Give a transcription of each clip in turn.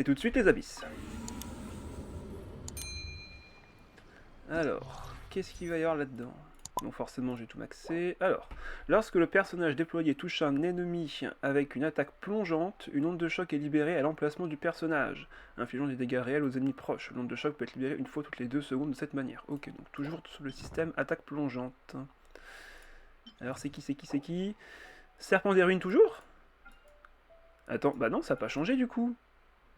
Et tout de suite les abysses. Alors, qu'est-ce qu'il va y avoir là-dedans? Donc forcément j'ai tout maxé. Alors, lorsque le personnage déployé touche un ennemi avec une attaque plongeante, une onde de choc est libérée à l'emplacement du personnage, infligeant des dégâts réels aux ennemis proches. L'onde de choc peut être libérée une fois toutes les 2 secondes de cette manière. Ok, donc toujours sur le système attaque plongeante. Alors c'est qui? Serpent des ruines toujours? Attends, bah non, ça n'a pas changé du coup.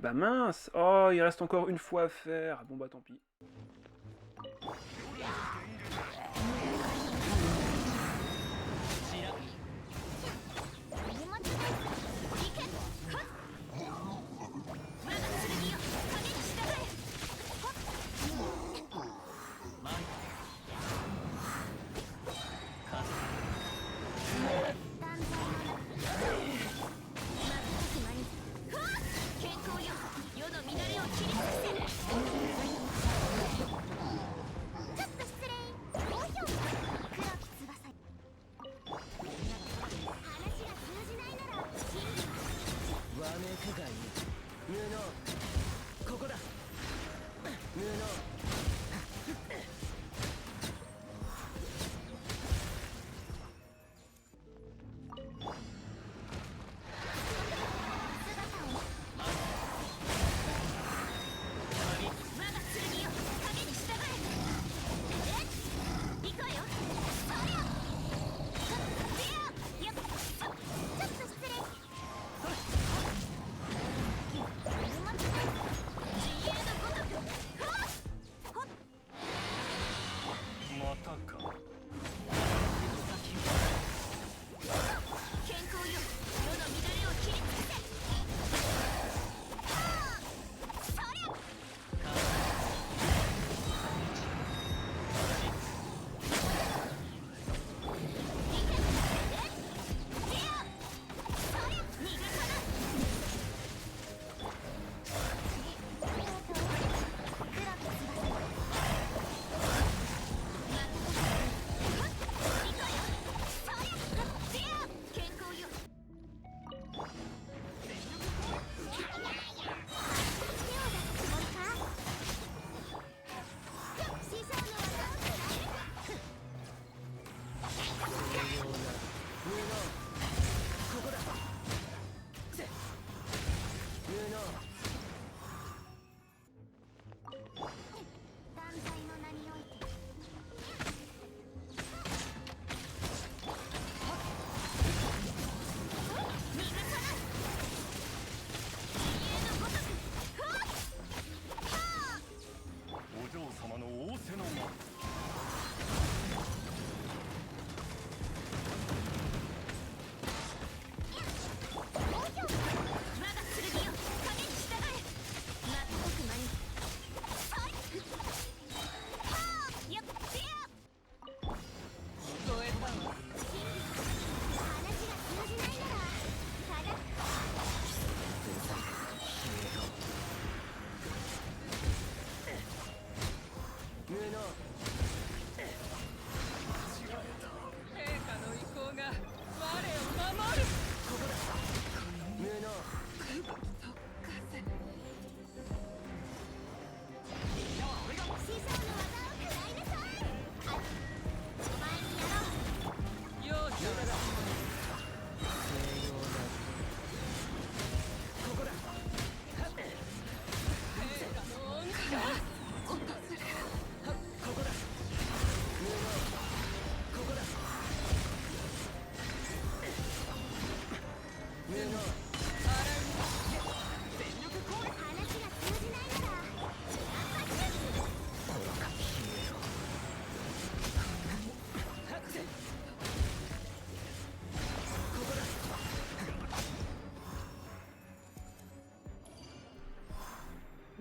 Bah mince. Oh, il reste encore une fois à faire. Bon bah tant pis.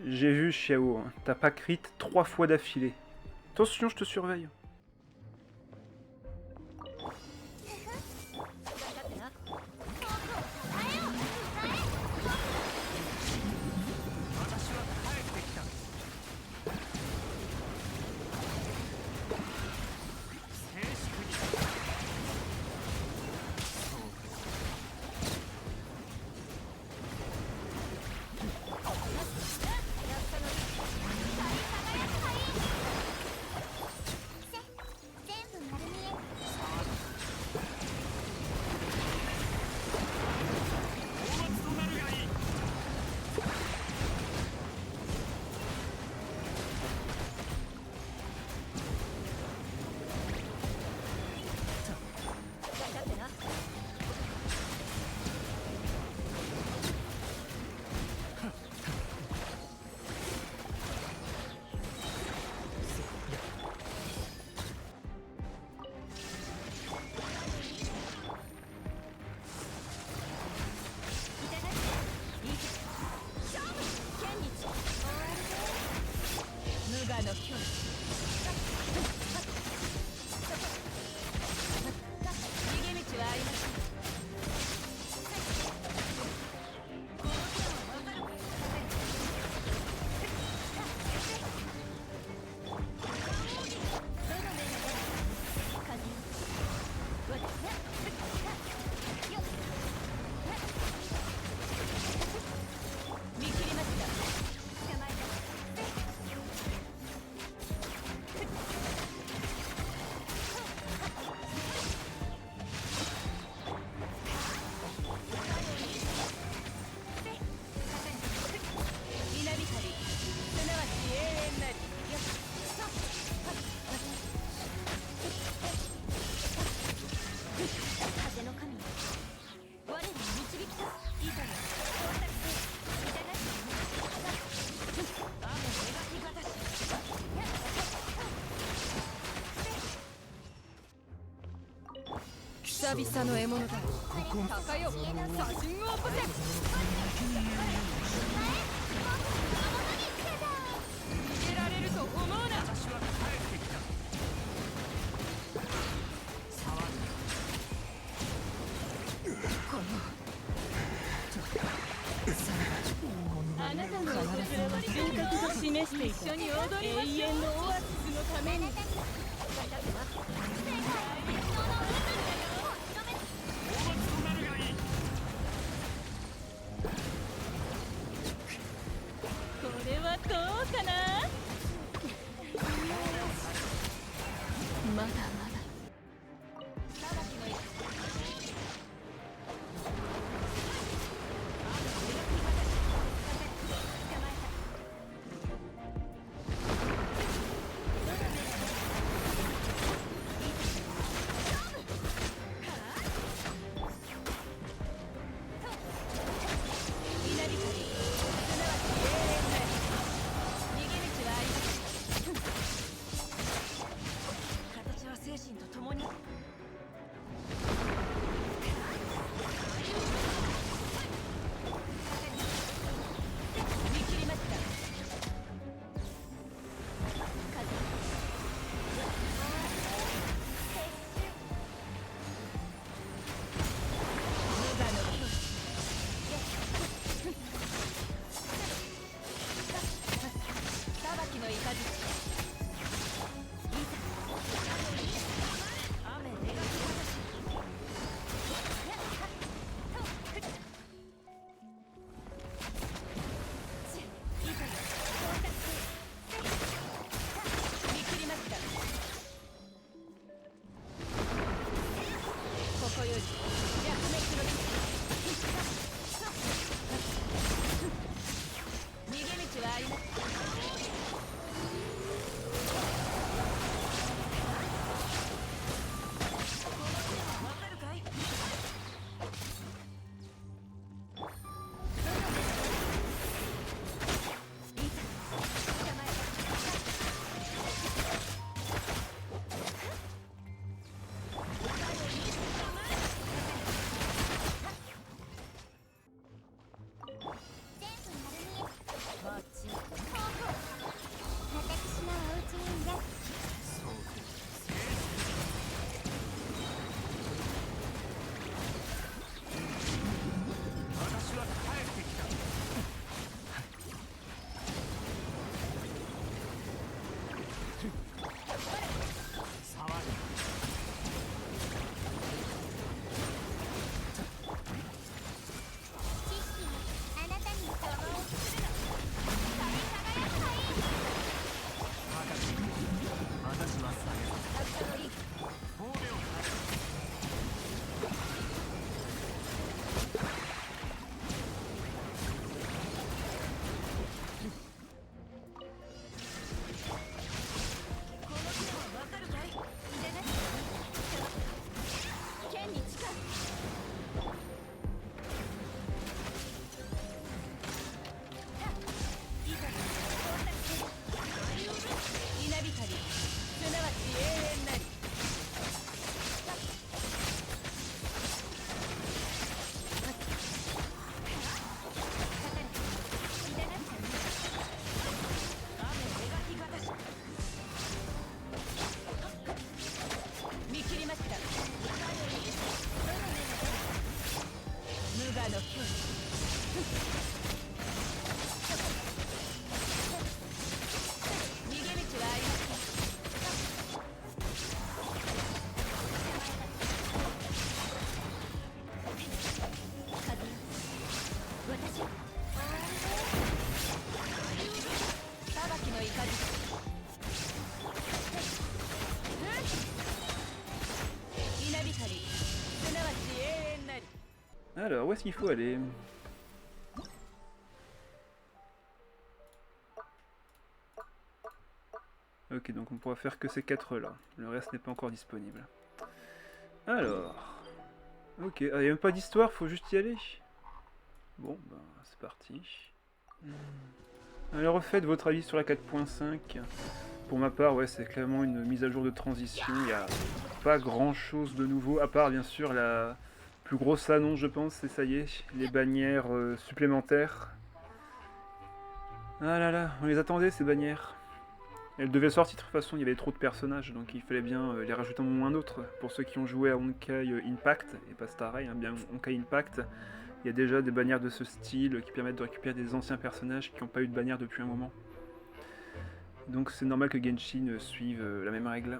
J'ai vu, Xiao, hein. T'as pas crit 3 fois d'affilée. Attention, je te surveille. 久々の獲物だ。高よ、写真を起こせ。逃げられると思うな。私は帰ってきた。あなたの人格が示して一緒に踊りましょう。永遠のオアシスのために。これはどうかな。まだまだ。形は正 Alors, où est-ce qu'il faut aller? Ok, donc on pourra faire que ces 4 là. Le reste n'est pas encore disponible. Alors... Ok, il n'y a même pas d'histoire, faut juste y aller. Bon, bah c'est parti. Alors refaites votre avis sur la 4.5. Pour ma part, ouais, c'est clairement une mise à jour de transition. Il n'y a pas grand chose de nouveau, à part bien sûr la plus grosse annonce, je pense, c'est ça y est, les bannières supplémentaires. Ah là là, on les attendait ces bannières. Elles devaient sortir de toute façon, il y avait trop de personnages, donc il fallait bien les rajouter un moment ou un autre. Pour ceux qui ont joué à Honkai Impact, et pas Star Rail, hein, bien Honkai Impact, il y a déjà des bannières de ce style qui permettent de récupérer des anciens personnages qui n'ont pas eu de bannière depuis un moment. Donc c'est normal que Genshin suive la même règle.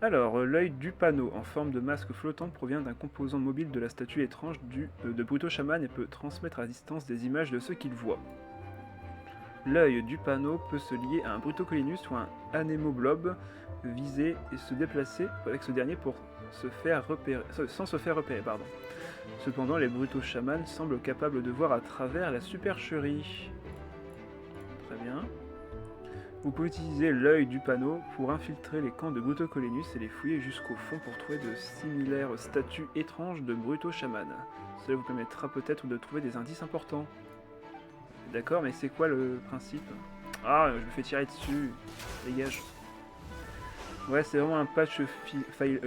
Alors, l'œil du panneau en forme de masque flottante provient d'un composant mobile de la statue étrange de Bruto Shaman et peut transmettre à distance des images de ceux qu'il voit. L'œil du panneau peut se lier à un Brutocolinus ou un Anémoblob visé et se déplacer avec ce dernier pour se faire repérer, sans se faire repérer. Cependant, les Bruto-Chamans semblent capables de voir à travers la supercherie. Très bien. Vous pouvez utiliser l'œil du panneau pour infiltrer les camps de Brutocolinus et les fouiller jusqu'au fond pour trouver de similaires statues étranges de Bruto-Chamans. Cela vous permettra peut-être de trouver des indices importants. D'accord, mais c'est quoi le principe? Ah, je me fais tirer dessus. Dégage. Ouais, c'est vraiment un patch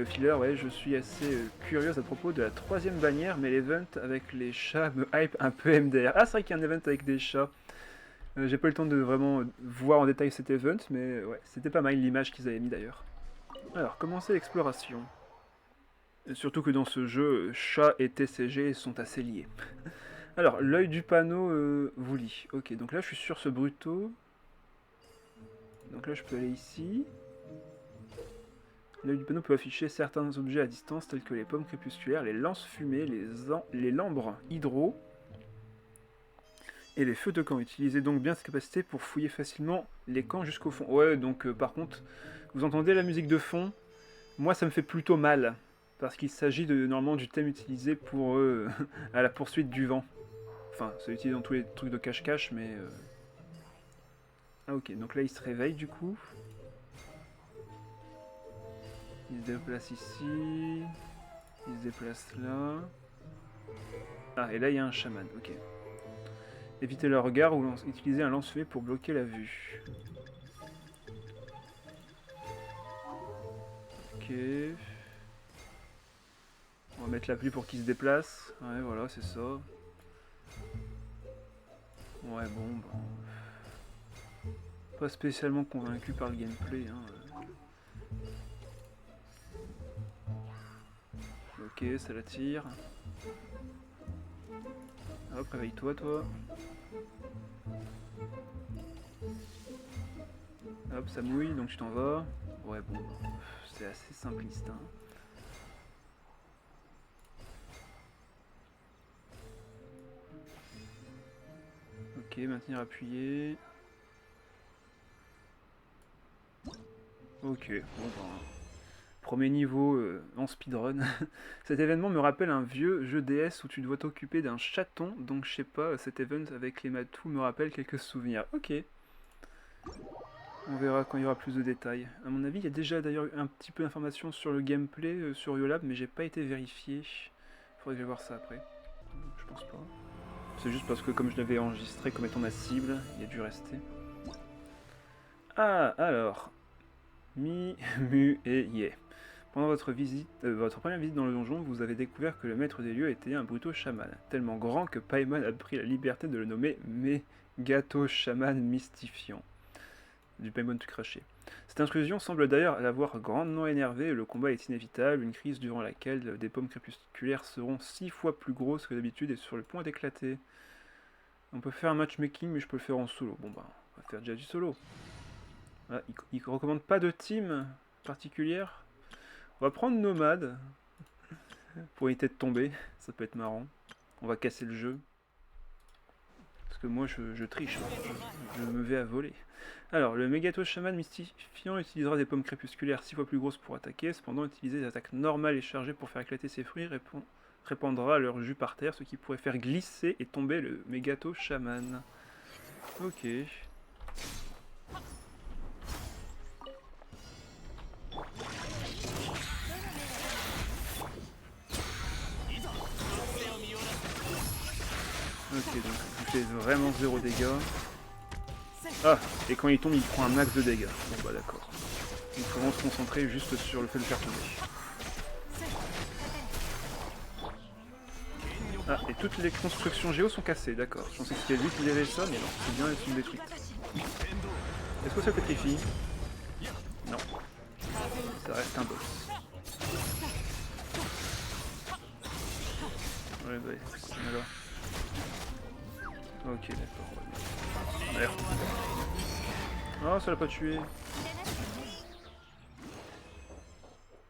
filler, ouais, je suis assez curieuse à propos de la 3ème bannière, mais l'event avec les chats me hype un peu MDR. Ah, c'est vrai qu'il y a un event avec des chats. J'ai pas eu le temps de vraiment voir en détail cet event, mais ouais, c'était pas mal l'image qu'ils avaient mis d'ailleurs. Alors, commencer l'exploration. Surtout que dans ce jeu, chat et TCG sont assez liés. Alors, l'œil du panneau vous lit. Ok, donc là je suis sur ce Bruto. Donc là je peux aller ici. L'œil du panneau peut afficher certains objets à distance tels que les pommes crépusculaires, les lances fumées, les lambres hydro et les feux de camp. Utilisez donc bien cette capacité pour fouiller facilement les camps jusqu'au fond. Ouais, donc par contre, vous entendez la musique de fond? Moi ça me fait plutôt mal, parce qu'il s'agit normalement du thème utilisé pour à la poursuite du vent. Enfin, c'est utilisé dans tous les trucs de cache-cache, mais... Ah ok, donc là il se réveille du coup. Il se déplace ici. Il se déplace là. Ah, et là il y a un chaman, ok. Évitez le regard ou utilisez un lance-feu pour bloquer la vue. Ok. On va mettre la pluie pour qu'il se déplace. Ouais, voilà, c'est ça. Ouais, bon, bah... Pas spécialement convaincu par le gameplay, hein. Ok, ça l'attire. Hop, réveille-toi, toi. Hop, ça mouille, donc tu t'en vas. Ouais, bon, c'est assez simpliste, hein. Ok, maintenir appuyé. Ok, bon ben... Premier niveau en speedrun. Cet événement me rappelle un vieux jeu DS où tu dois t'occuper d'un chaton, donc je sais pas, cet event avec les matous me rappelle quelques souvenirs. Ok. On verra quand il y aura plus de détails. À mon avis, il y a déjà d'ailleurs un petit peu d'informations sur le gameplay sur YoLab, mais j'ai pas été vérifié. Faudrait que je voir ça après. Je pense pas. C'est juste parce que comme je l'avais enregistré comme étant ma cible, il a dû rester. Ah, alors. Mi, mu et yé. Pendant votre première visite dans le donjon, vous avez découvert que le maître des lieux était un Bruto Shaman, tellement grand que Paimon a pris la liberté de le nommer Megato Shaman Mystifiant. Du Paimon tout craché. Cette intrusion semble d'ailleurs l'avoir grandement énervé, le combat est inévitable, une crise durant laquelle des pommes crépusculaires seront 6 fois plus grosses que d'habitude et sur le point d'éclater. On peut faire un matchmaking, mais je peux le faire en solo. Bon bah, on va faire déjà du solo. Ah, il recommande pas de team particulière. On va prendre Nomade pour éviter de tomber, ça peut être marrant. On va casser le jeu. Parce que moi je triche, je me vais à voler. Alors, le Megato Shaman Mystifiant utilisera des pommes crépusculaires 6 fois plus grosses pour attaquer. Cependant, utiliser des attaques normales et chargées pour faire éclater ses fruits répandra leur jus par terre, ce qui pourrait faire glisser et tomber le Megato Shaman. Ok. Ok, donc il fait vraiment 0 dégâts. Ah, et quand il tombe, il prend un max de dégâts. Bon bah d'accord. Il faut vraiment se concentrer juste sur le fait de le faire tomber. Ah, et toutes les constructions géo sont cassées, d'accord. Je pensais que c'était lui qui avait ça, mais non, c'est bien, elles sont détruites. Est-ce que ça pétrifie? Non. Ça reste un boss. Ouais, bah, alors. Ok, d'accord. Merde. Oh, ça l'a pas tué.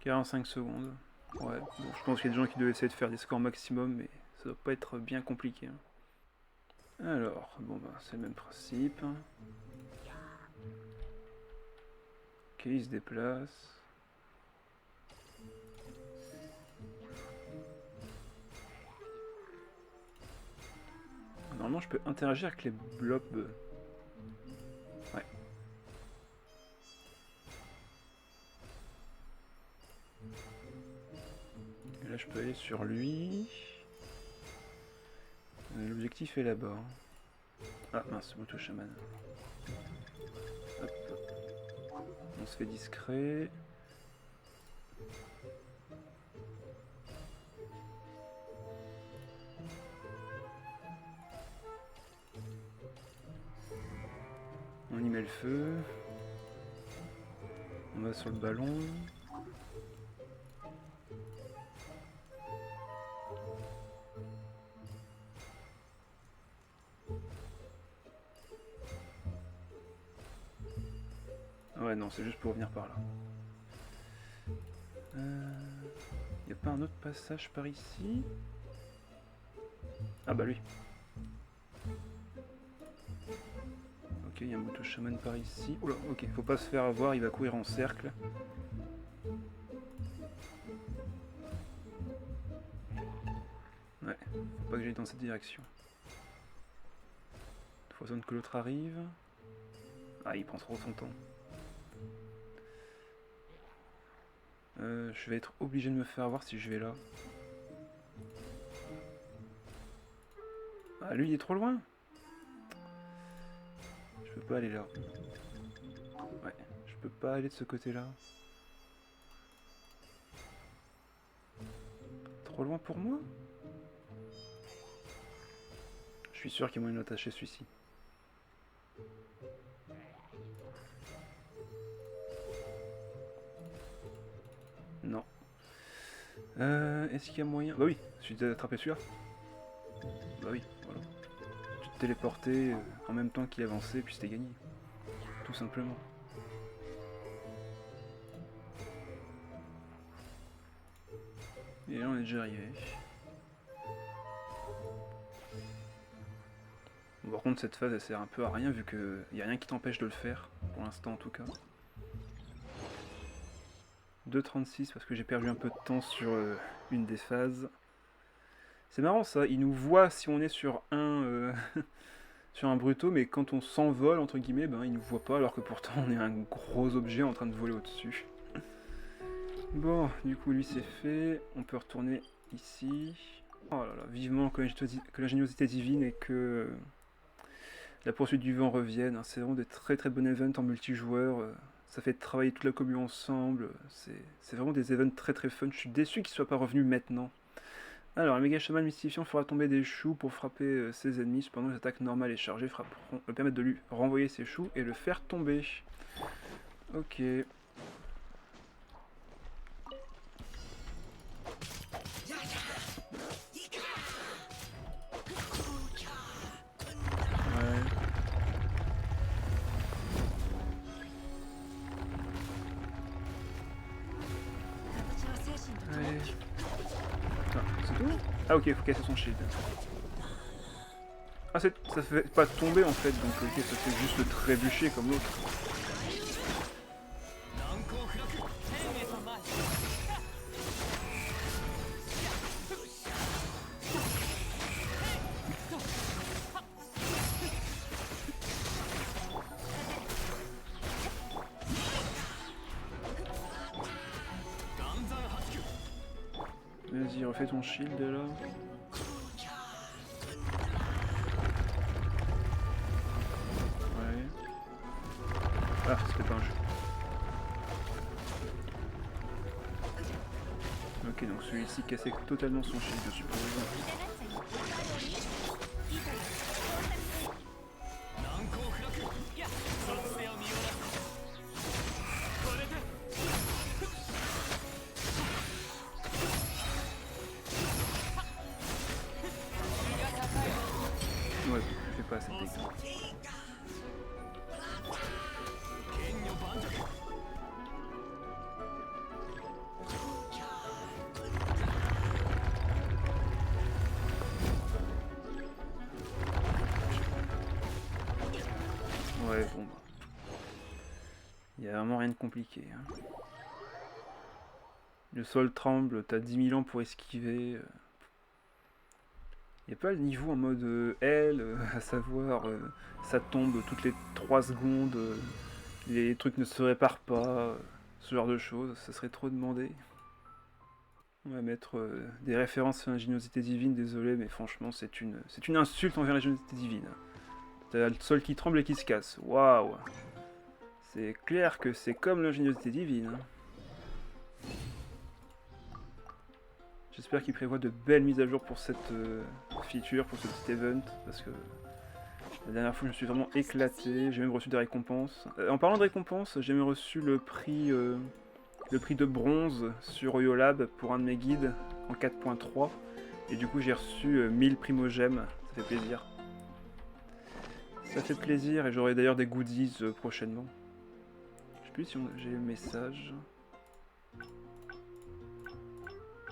45 secondes. Ouais, bon, je pense qu'il y a des gens qui doivent essayer de faire des scores maximum, mais ça doit pas être bien compliqué. Alors, bon bah, c'est le même principe. Ok, il se déplace. Normalement, je peux interagir avec les blobs. Ouais. Et là, je peux aller sur lui. L'objectif est là-bas. Ah mince, Moto Shaman. Hop. On se fait discret. On y met le feu. On va sur le ballon. Ouais, non, c'est juste pour venir par là. Y a pas un autre passage par ici? Ah bah lui. Ok, il y a un Moto Shaman par ici. Oula, ok, faut pas se faire avoir, il va courir en cercle. Ouais, faut pas que j'aille dans cette direction. Faut attendre que l'autre arrive. Ah, il prend trop son temps. Je vais être obligé de me faire avoir si je vais là. Ah, lui il est trop loin. Je peux pas aller là. Ouais, je peux pas aller de ce côté-là. Trop loin pour moi? Je suis sûr qu'il y a moyen d'attacher celui-ci. Non. Est-ce qu'il y a moyen... Bah oui, je suis d'attraper celui-là. Bah oui, voilà. Tu te téléportais en même temps qu'il avançait, puis c'était gagné. Tout simplement. Et là on est déjà arrivé. Bon, par contre cette phase elle sert un peu à rien vu qu'il n'y a rien qui t'empêche de le faire, pour l'instant en tout cas. 2,36 parce que j'ai perdu un peu de temps sur une des phases. C'est marrant ça, il nous voit si on est sur un sur un brutto, mais quand on s'envole entre guillemets, ben il nous voit pas alors que pourtant on est un gros objet en train de voler au-dessus. Bon, du coup lui c'est fait, on peut retourner ici. Oh là là, vivement que l'ingéniosité divine et que la poursuite du vent revienne. C'est vraiment des très très bons events en multijoueur. Ça fait travailler toute la commune ensemble. C'est vraiment des events très très fun. Je suis déçu qu'ils ne soient pas revenus maintenant. Alors, le méga chaman mystifiant fera tomber des choux pour frapper ses ennemis. Cependant, les attaques normales et chargées permettent de lui renvoyer ses choux et le faire tomber. Ok. Ah ok, il faut casser son shield. Ah ça fait pas tomber en fait, donc ok, ça fait juste le trébucher comme l'autre. Vas-y, refais ton shield là. Ouais. Ah, c'était pas un jeu. Ok, donc celui-ci cassait totalement son shield, je suppose. Ouais, je fais pas assez de dégâts. Ouais, bon bah. Y a vraiment rien de compliqué. Hein. Le sol tremble, t'as 10 000 ans pour esquiver. Y a pas le niveau en mode L, à savoir ça tombe toutes les 3 secondes, les trucs ne se réparent pas, ce genre de choses, ça serait trop demandé. On va mettre des références à l'ingéniosité divine, désolé, mais franchement c'est une insulte envers l'ingéniosité divine. T'as le sol qui tremble et qui se casse, waouh. C'est clair que c'est comme l'ingéniosité divine. Hein. J'espère qu'il prévoit de belles mises à jour pour cette feature, pour ce petit event, parce que la dernière fois je me suis vraiment éclaté, j'ai même reçu des récompenses. En parlant de récompenses, j'ai même reçu le prix de bronze sur Oyolab pour un de mes guides en 4.3, et du coup j'ai reçu 1000 primogèmes, ça fait plaisir. Ça fait plaisir, et j'aurai d'ailleurs des goodies prochainement. Je sais plus si j'ai le message...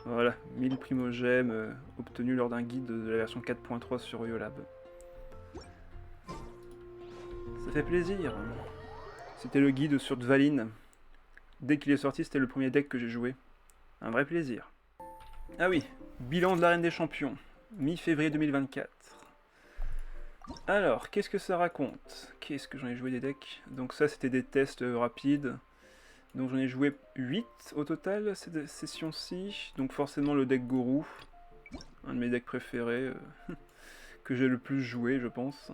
Voilà, 1000 primogèmes obtenus lors d'un guide de la version 4.3 sur Oyolab. Ça fait plaisir. C'était le guide sur Dvalin. Dès qu'il est sorti, c'était le premier deck que j'ai joué. Un vrai plaisir. Ah oui, bilan de l'arène des champions, mi-février 2024. Alors, qu'est-ce que ça raconte? Qu'est-ce que j'en ai joué des decks? Donc ça, c'était des tests rapides. Donc j'en ai joué 8 au total cette session-ci, donc forcément le deck Gorou, un de mes decks préférés, que j'ai le plus joué je pense.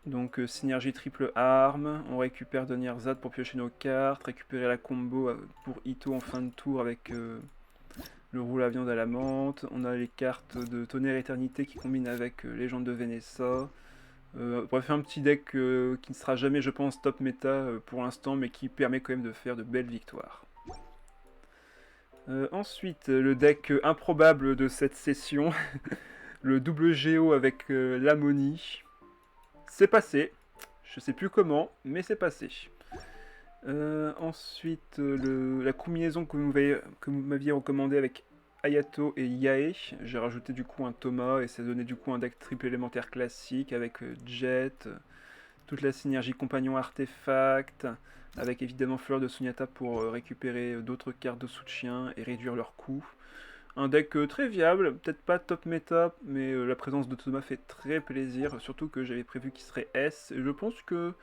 Donc synergie triple arme, on récupère Donnierzad pour piocher nos cartes, récupérer la combo pour Ito en fin de tour avec le roule à viande à la menthe, on a les cartes de Tonnerre Éternité qui combinent avec Légende de Venessa. Bref, un petit deck qui ne sera jamais, je pense, top méta pour l'instant, mais qui permet quand même de faire de belles victoires. Ensuite, le deck improbable de cette session, le double Géo avec l'Ammonie. C'est passé, je sais plus comment, mais c'est passé. Ensuite, la combinaison que vous m'aviez recommandé avec Ayato et Yae, j'ai rajouté du coup un Thomas et ça donnait du coup un deck triple élémentaire classique avec Jet, toute la synergie compagnon artefact, avec évidemment Fleur de Sunyata pour récupérer d'autres cartes de soutien et réduire leur coût. Un deck très viable, peut-être pas top méta, mais la présence de Thomas fait très plaisir, surtout que j'avais prévu qu'il serait S, et je pense que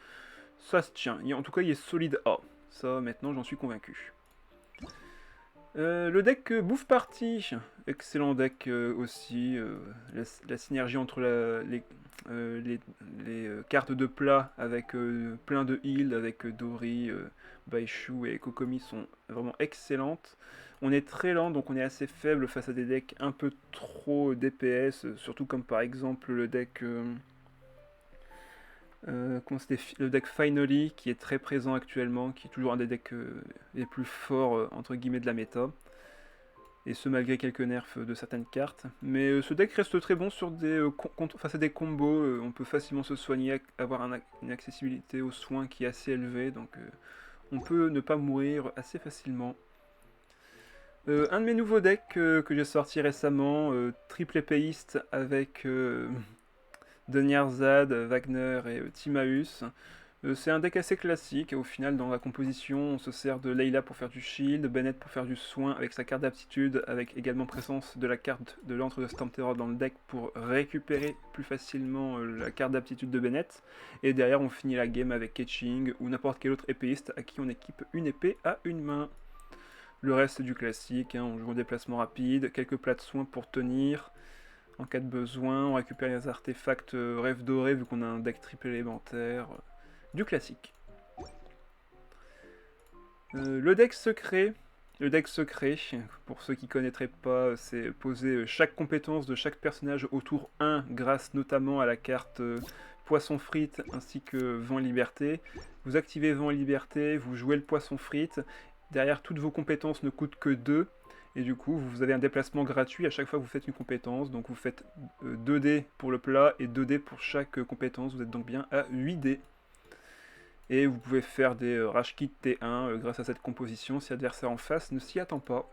ça se tient. En tout cas, il est solide A. Ça, maintenant, j'en suis convaincu. Le deck Bouffe Party, excellent deck aussi. La synergie entre les cartes de plat avec plein de heal, avec Dori, Baishu et Kokomi sont vraiment excellentes. On est très lent, donc on est assez faible face à des decks un peu trop DPS, surtout comme par exemple le deck... le deck Finally qui est très présent actuellement, qui est toujours un des decks les plus forts entre guillemets de la méta, et ce malgré quelques nerfs de certaines cartes. Mais ce deck reste très bon sur face à des combos, on peut facilement se soigner, avoir une accessibilité aux soins qui est assez élevée, donc on peut ne pas mourir assez facilement. Un de mes nouveaux decks que j'ai sorti récemment, triple épéiste avec Donnierzad, Wagner et Timaeus. C'est un deck assez classique, et au final dans la composition on se sert de Layla pour faire du shield, Bennett pour faire du soin avec sa carte d'aptitude, avec également présence de la carte de l'antre de Storm Terror dans le deck pour récupérer plus facilement la carte d'aptitude de Bennett, et derrière on finit la game avec Ketching ou n'importe quel autre épéiste à qui on équipe une épée à une main. Le reste c'est du classique, hein, on joue en déplacement rapide, quelques plats de soins pour tenir. En cas de besoin, on récupère les artefacts rêve doré vu qu'on a un deck triple élémentaire. Du classique. Le deck secret. Le deck secret, pour ceux qui ne connaîtraient pas, c'est poser chaque compétence de chaque personnage au tour 1 grâce notamment à la carte Poisson Frite ainsi que Vent et Liberté. Vous activez Vent et Liberté, vous jouez le Poisson Frite. Derrière, toutes vos compétences ne coûtent que 2. Et du coup, vous avez un déplacement gratuit à chaque fois que vous faites une compétence. Donc vous faites 2 dés pour le plat et 2 dés pour chaque compétence. Vous êtes donc bien à 8 dés. Et vous pouvez faire des Rage Kit T1 grâce à cette composition si l'adversaire en face ne s'y attend pas.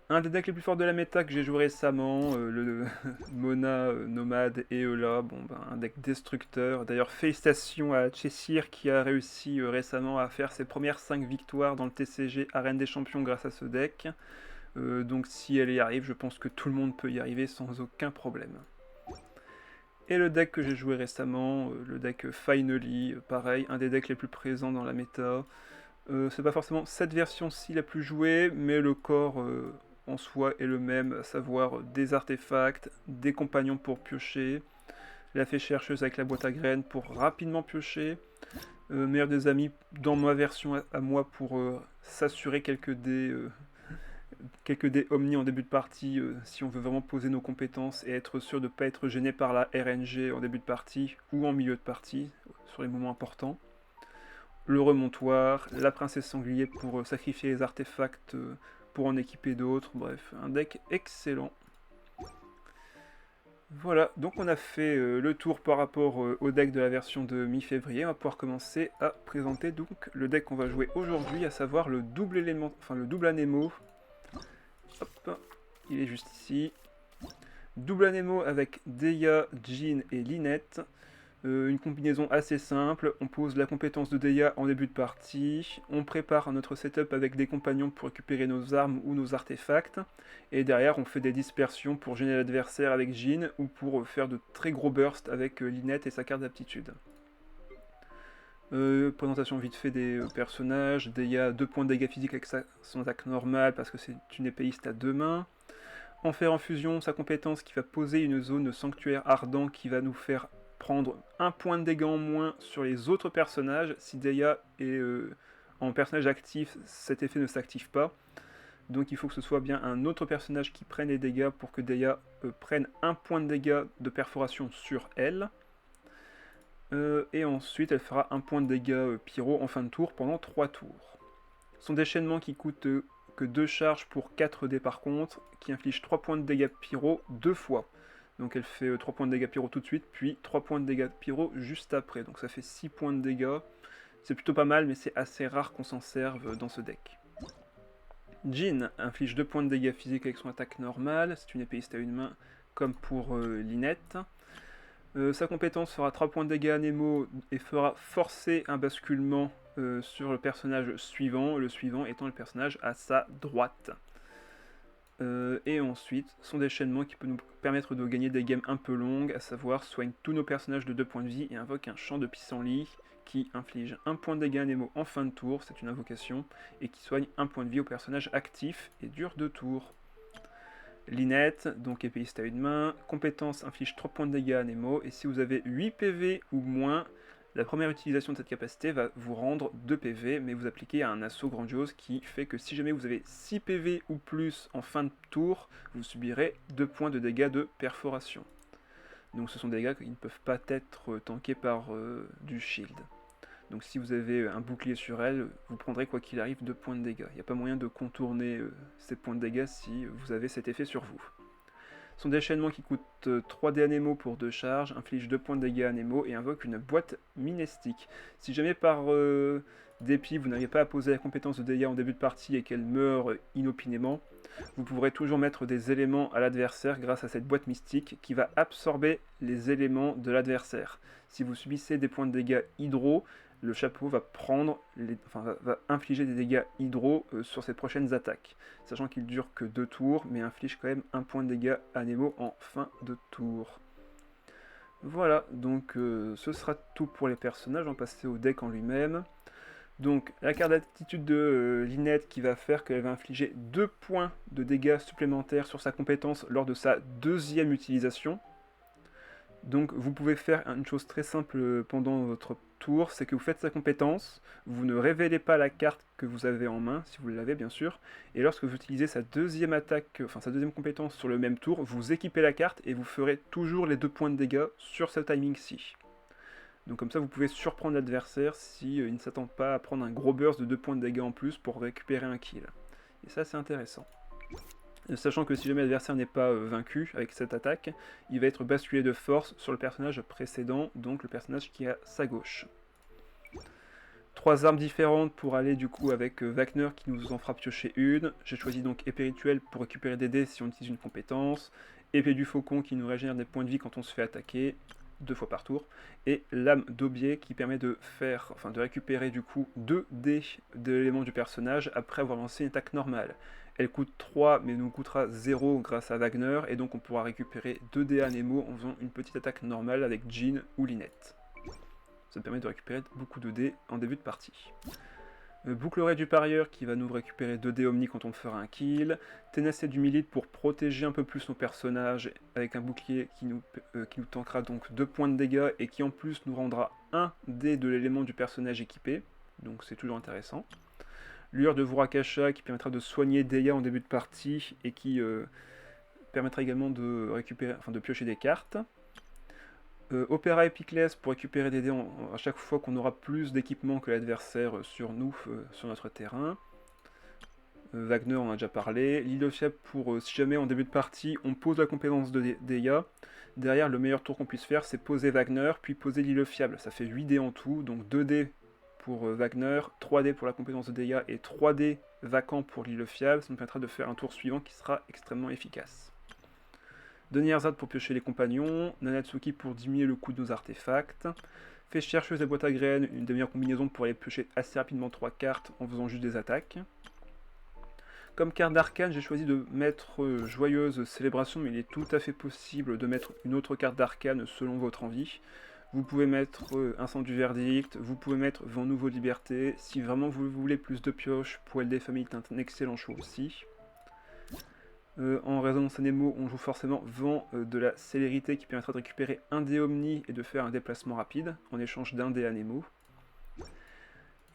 Un des decks les plus forts de la méta que j'ai joué récemment, le Mona Nomade et Eula, bon, ben, un deck destructeur. D'ailleurs, félicitations à Chessir qui a réussi récemment à faire ses premières 5 victoires dans le TCG Arène des Champions grâce à ce deck. Donc si elle y arrive, je pense que tout le monde peut y arriver sans aucun problème. Et le deck que j'ai joué récemment, le deck Finally, pareil, un des decks les plus présents dans la méta. C'est pas forcément cette version-ci la plus jouée, mais le corps en soi est le même, à savoir des artefacts, des compagnons pour piocher, la fée chercheuse avec la boîte à graines pour rapidement piocher, meilleur des amis dans ma version à moi pour s'assurer quelques dés omni en début de partie si on veut vraiment poser nos compétences et être sûr de ne pas être gêné par la RNG en début de partie ou en milieu de partie sur les moments importants. Le remontoir, la princesse sanglier pour sacrifier les artefacts pour en équiper d'autres, bref, un deck excellent. Voilà, donc on a fait le tour par rapport au deck de la version de mi-février. On va pouvoir commencer à présenter donc le deck qu'on va jouer aujourd'hui, à savoir le double élément, enfin le double anémo. Hop, il est juste ici. Double anémo avec Deya, Jean et Lynette. Une combinaison assez simple, on pose la compétence de Deya en début de partie, on prépare notre setup avec des compagnons pour récupérer nos armes ou nos artefacts, et derrière on fait des dispersions pour gêner l'adversaire avec Jean ou pour faire de très gros bursts avec Lynette et sa carte d'aptitude. Présentation vite fait des personnages, Deya 2 points de dégâts physiques avec son attaque normale parce que c'est une épéiste à 2 mains. Enfer en fusion, sa compétence qui va poser une zone sanctuaire ardent qui va nous faire prendre 1 point de dégâts en moins sur les autres personnages. Si Deya est en personnage actif, cet effet ne s'active pas. Donc il faut que ce soit bien un autre personnage qui prenne les dégâts pour que Deya prenne 1 point de dégâts de perforation sur elle. Et ensuite elle fera 1 point de dégâts pyro en fin de tour pendant 3 tours. Son déchaînement qui coûte que 2 charges pour 4 dés par contre, qui inflige 3 points de dégâts pyro 2 fois. Donc elle fait 3 points de dégâts pyro tout de suite, puis 3 points de dégâts pyro juste après. Donc ça fait 6 points de dégâts. C'est plutôt pas mal, mais c'est assez rare qu'on s'en serve dans ce deck. Jean inflige 2 points de dégâts physiques avec son attaque normale. C'est une épéiste à une main, comme pour Lynette. Sa compétence fera 3 points de dégâts à Nemo et fera forcer un basculement sur le personnage suivant. Le suivant étant le personnage à sa droite. Et ensuite, son déchaînement qui peut nous permettre de gagner des games un peu longues, à savoir soigne tous nos personnages de 2 points de vie et invoque un champ de pissenlit qui inflige 1 point de dégâts à Nemo en fin de tour, c'est une invocation, et qui soigne 1 point de vie au personnage actif et dure 2 tours. Lynette, donc épéiste à une main, compétence inflige 3 points de dégâts à Nemo, et si vous avez 8 PV ou moins, la première utilisation de cette capacité va vous rendre 2 PV, mais vous appliquez à un assaut grandiose qui fait que si jamais vous avez 6 PV ou plus en fin de tour, vous subirez 2 points de dégâts de perforation. Donc ce sont des dégâts qui ne peuvent pas être tankés par du shield. Donc si vous avez un bouclier sur elle, vous prendrez quoi qu'il arrive 2 points de dégâts. Il n'y a pas moyen de contourner ces points de dégâts si vous avez cet effet sur vous. Son déchaînement qui coûte 3 dés à Nemo pour 2 charges, inflige 2 points de dégâts à Nemo et invoque une boîte minestique. Si jamais par dépit vous n'arrivez pas à poser la compétence de Deya en début de partie et qu'elle meurt inopinément, vous pourrez toujours mettre des éléments à l'adversaire grâce à cette boîte mystique qui va absorber les éléments de l'adversaire. Si vous subissez des points de dégâts hydro, le chapeau va va infliger des dégâts hydro sur ses prochaines attaques. Sachant qu'il dure que 2 tours, mais inflige quand même 1 point de dégâts à Nemo en fin de tour. Voilà, donc ce sera tout pour les personnages. On va passer au deck en lui-même. Donc la carte d'attitude de Lynette qui va faire qu'elle va infliger 2 points de dégâts supplémentaires sur sa compétence lors de sa deuxième utilisation. Donc vous pouvez faire une chose très simple pendant votre tour, c'est que vous faites sa compétence, vous ne révélez pas la carte que vous avez en main, si vous l'avez bien sûr, et lorsque vous utilisez sa deuxième attaque, enfin sa deuxième compétence sur le même tour, vous équipez la carte et vous ferez toujours les 2 points de dégâts sur ce timing-ci. Donc comme ça vous pouvez surprendre l'adversaire si il ne s'attend pas à prendre un gros burst de 2 points de dégâts en plus pour récupérer un kill. Et ça c'est intéressant. Sachant que si jamais l'adversaire n'est pas vaincu avec cette attaque, il va être basculé de force sur le personnage précédent, donc le personnage qui est à sa gauche. 3 armes différentes pour aller du coup avec Wagner qui nous en fera piocher une. J'ai choisi donc épée rituelle pour récupérer des dés si on utilise une compétence. Épée du faucon qui nous régénère des points de vie quand on se fait attaquer, 2 fois par tour. Et lame d'aubier qui permet de récupérer du coup 2 dés de l'élément du personnage après avoir lancé une attaque normale. Elle coûte 3 mais nous coûtera 0 grâce à Wagner et donc on pourra récupérer 2 dés à Nemo en faisant une petite attaque normale avec Jean ou Lynette. Ça permet de récupérer beaucoup de dés en début de partie. Bouclerai du parieur qui va nous récupérer 2 dés Omni quand on fera un kill. Ténacité du milite pour protéger un peu plus nos personnages avec un bouclier qui nous tankera donc 2 points de dégâts et qui en plus nous rendra 1 dé de l'élément du personnage équipé. Donc c'est toujours intéressant. Lueur de Vurakasha qui permettra de soigner Deya en début de partie et qui permettra également de récupérer, de piocher des cartes. Opéra Epiclès pour récupérer des dés à chaque fois qu'on aura plus d'équipement que l'adversaire sur nous, sur notre terrain. Wagner on a déjà parlé. L'île fiable pour si jamais en début de partie on pose la compétence de Deya. Derrière le meilleur tour qu'on puisse faire c'est poser Wagner puis poser l'île fiable. Ça fait 8 dés en tout, donc 2 dés pour Wagner, 3 dés pour la compétence de Deya et 3 dés vacants pour l'île fiable. Ça nous permettra de faire un tour suivant qui sera extrêmement efficace. Denierzad pour piocher les compagnons, Nanatsuki pour diminuer le coût de nos artefacts, Fée chercheuse et boîte à graines, une des meilleures combinaisons pour aller piocher assez rapidement 3 cartes en faisant juste des attaques. Comme carte d'arcane, j'ai choisi de mettre Joyeuse Célébration, mais il est tout à fait possible de mettre une autre carte d'arcane selon votre envie. Vous pouvez mettre Incendie du Verdict, vous pouvez mettre Vent Nouveau Liberté. Si vraiment vous voulez plus de pioches, Poêle des Familles est un excellent choix aussi. En résonance Nemo, on joue forcément Vent de la Célérité qui permettra de récupérer un dé Omni et de faire un déplacement rapide en échange d'un dé à Nemo.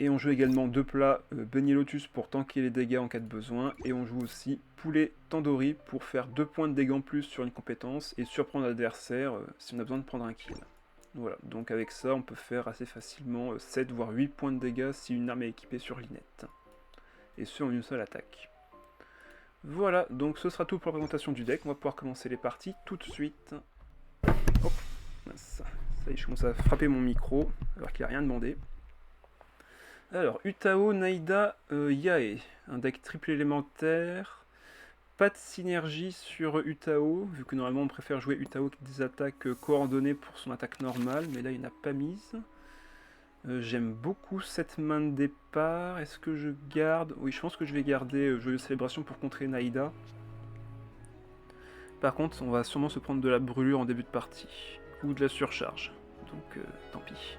Et on joue également 2 plats Beignet Lotus pour tanker les dégâts en cas de besoin. Et on joue aussi Poulet Tandoori pour faire 2 points de dégâts en plus sur une compétence et surprendre l'adversaire si on a besoin de prendre un kill. Voilà, donc avec ça on peut faire assez facilement 7 voire 8 points de dégâts si une arme est équipée sur Lynette. Et ce en une seule attaque. Voilà, donc ce sera tout pour la présentation du deck. On va pouvoir commencer les parties tout de suite. Oh, ça y est, je commence à frapper mon micro alors qu'il n'a rien demandé. Alors, Utao, Naida, Yae. Un deck triple élémentaire. Pas de synergie sur Utao, vu que normalement on préfère jouer Utao qui des attaques coordonnées pour son attaque normale, mais là il n'a pas mise. J'aime beaucoup cette main de départ. Est-ce que je garde? Oui, je pense que je vais garder Joyeuse Célébration pour contrer Naida. Par contre, on va sûrement se prendre de la brûlure en début de partie. Ou de la surcharge. Donc, tant pis.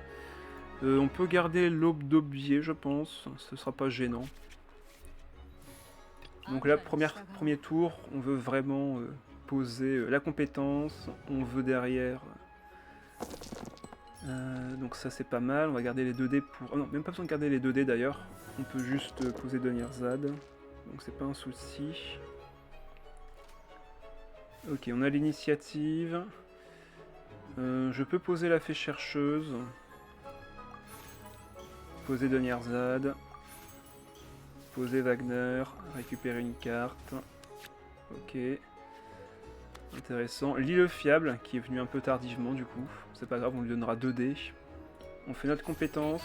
On peut garder l'Aube d'Aubier, je pense. Ce sera pas gênant. Donc là, premier tour, on veut vraiment poser la compétence. On veut derrière... donc ça c'est pas mal, on va garder les 2 dés pour... Oh non, même pas besoin de garder les 2 dés d'ailleurs. On peut juste poser Denierzad. Donc c'est pas un souci. Ok, on a l'initiative. Je peux poser la Fée chercheuse. Poser Denierzad. Poser Wagner. Récupérer une carte. Ok. Intéressant. L'île fiable, qui est venu un peu tardivement du coup. C'est pas grave, on lui donnera 2 dés. On fait notre compétence.